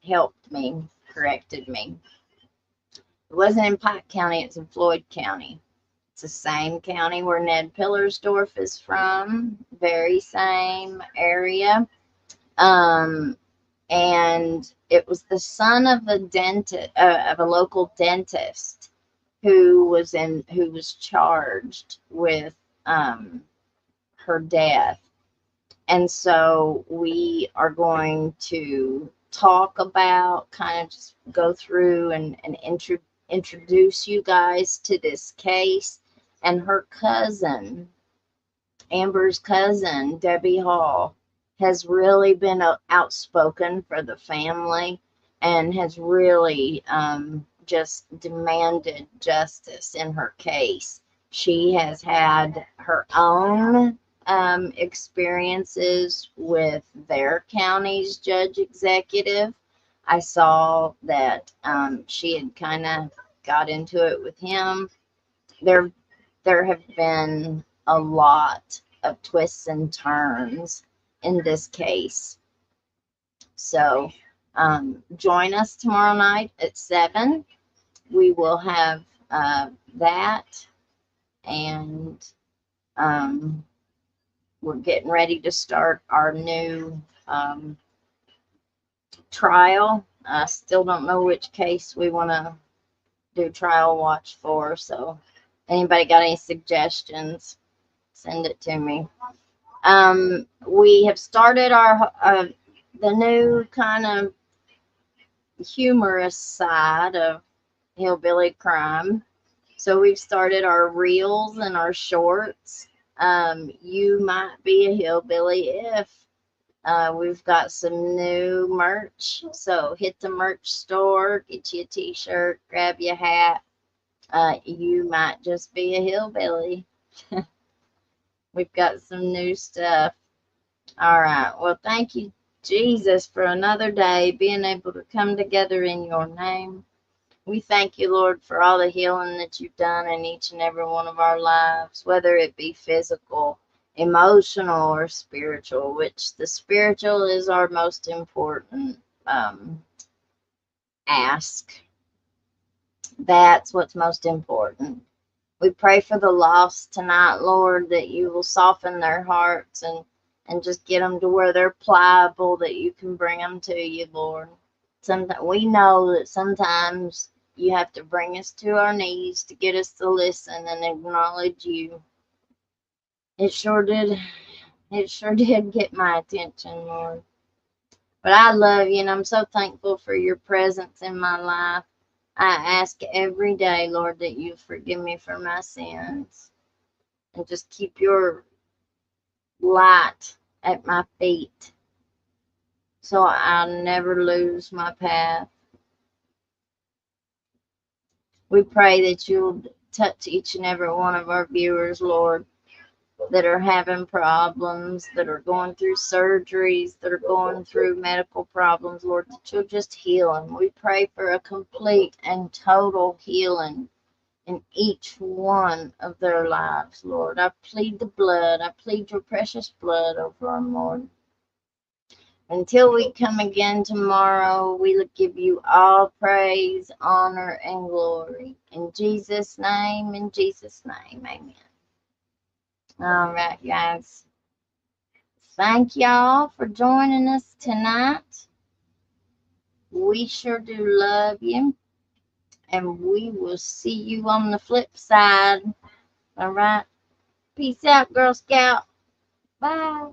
helped me, corrected me. It wasn't in Pike County, it's in Floyd County. It's the same county where Ned Pillersdorf is from, very same area. And it was the son of a dentist, of a local dentist, who was charged with her death. And so we are going to talk about, kind of just go through and introduce you guys to this case. And her cousin, Amber's cousin, Debbie Hall, has really been outspoken for the family and has really just demanded justice in her case. She has had her own experiences with their county's judge executive. I saw that she had kind of got into it with him. There have been a lot of twists and turns in this case. So Join us tomorrow night at 7. We will have that, and we're getting ready to start our new trial. I still don't know which case we want to do trial watch for, so anybody got any suggestions, send it to me. We have started our the new kind of humorous side of hillbilly crime. So we've started our reels and our shorts. You might be a hillbilly if we've got some new merch. So hit the merch store, get you a t-shirt, grab you a hat. You might just be a hillbilly. We've got some new stuff. All right. Well, thank you, Jesus, for another day, being able to come together in your name. We thank you, Lord, for all the healing that you've done in each and every one of our lives, whether it be physical, emotional, or spiritual, which the spiritual is our most important ask. That's what's most important. We pray for the lost tonight, Lord, that you will soften their hearts and just get them to where they're pliable, that you can bring them to you, Lord. Sometimes we know that sometimes you have to bring us to our knees to get us to listen and acknowledge you. It sure did. It sure did get my attention, Lord. But I love you, and I'm so thankful for your presence in my life. I ask every day, Lord, that you forgive me for my sins and just keep your light at my feet so I'll never lose my path. We pray that you'll touch each and every one of our viewers, Lord, that are having problems, that are going through surgeries, that are going through medical problems, Lord, that you'll just heal them. We pray for a complete and total healing in each one of their lives, Lord. I plead the blood. I plead your precious blood over them, Lord. Until we come again tomorrow, we give you all praise, honor, and glory. In Jesus' name, amen. All right, guys. Thank y'all for joining us tonight. We sure do love you. And we will see you on the flip side. All right. Peace out, Girl Scout. Bye.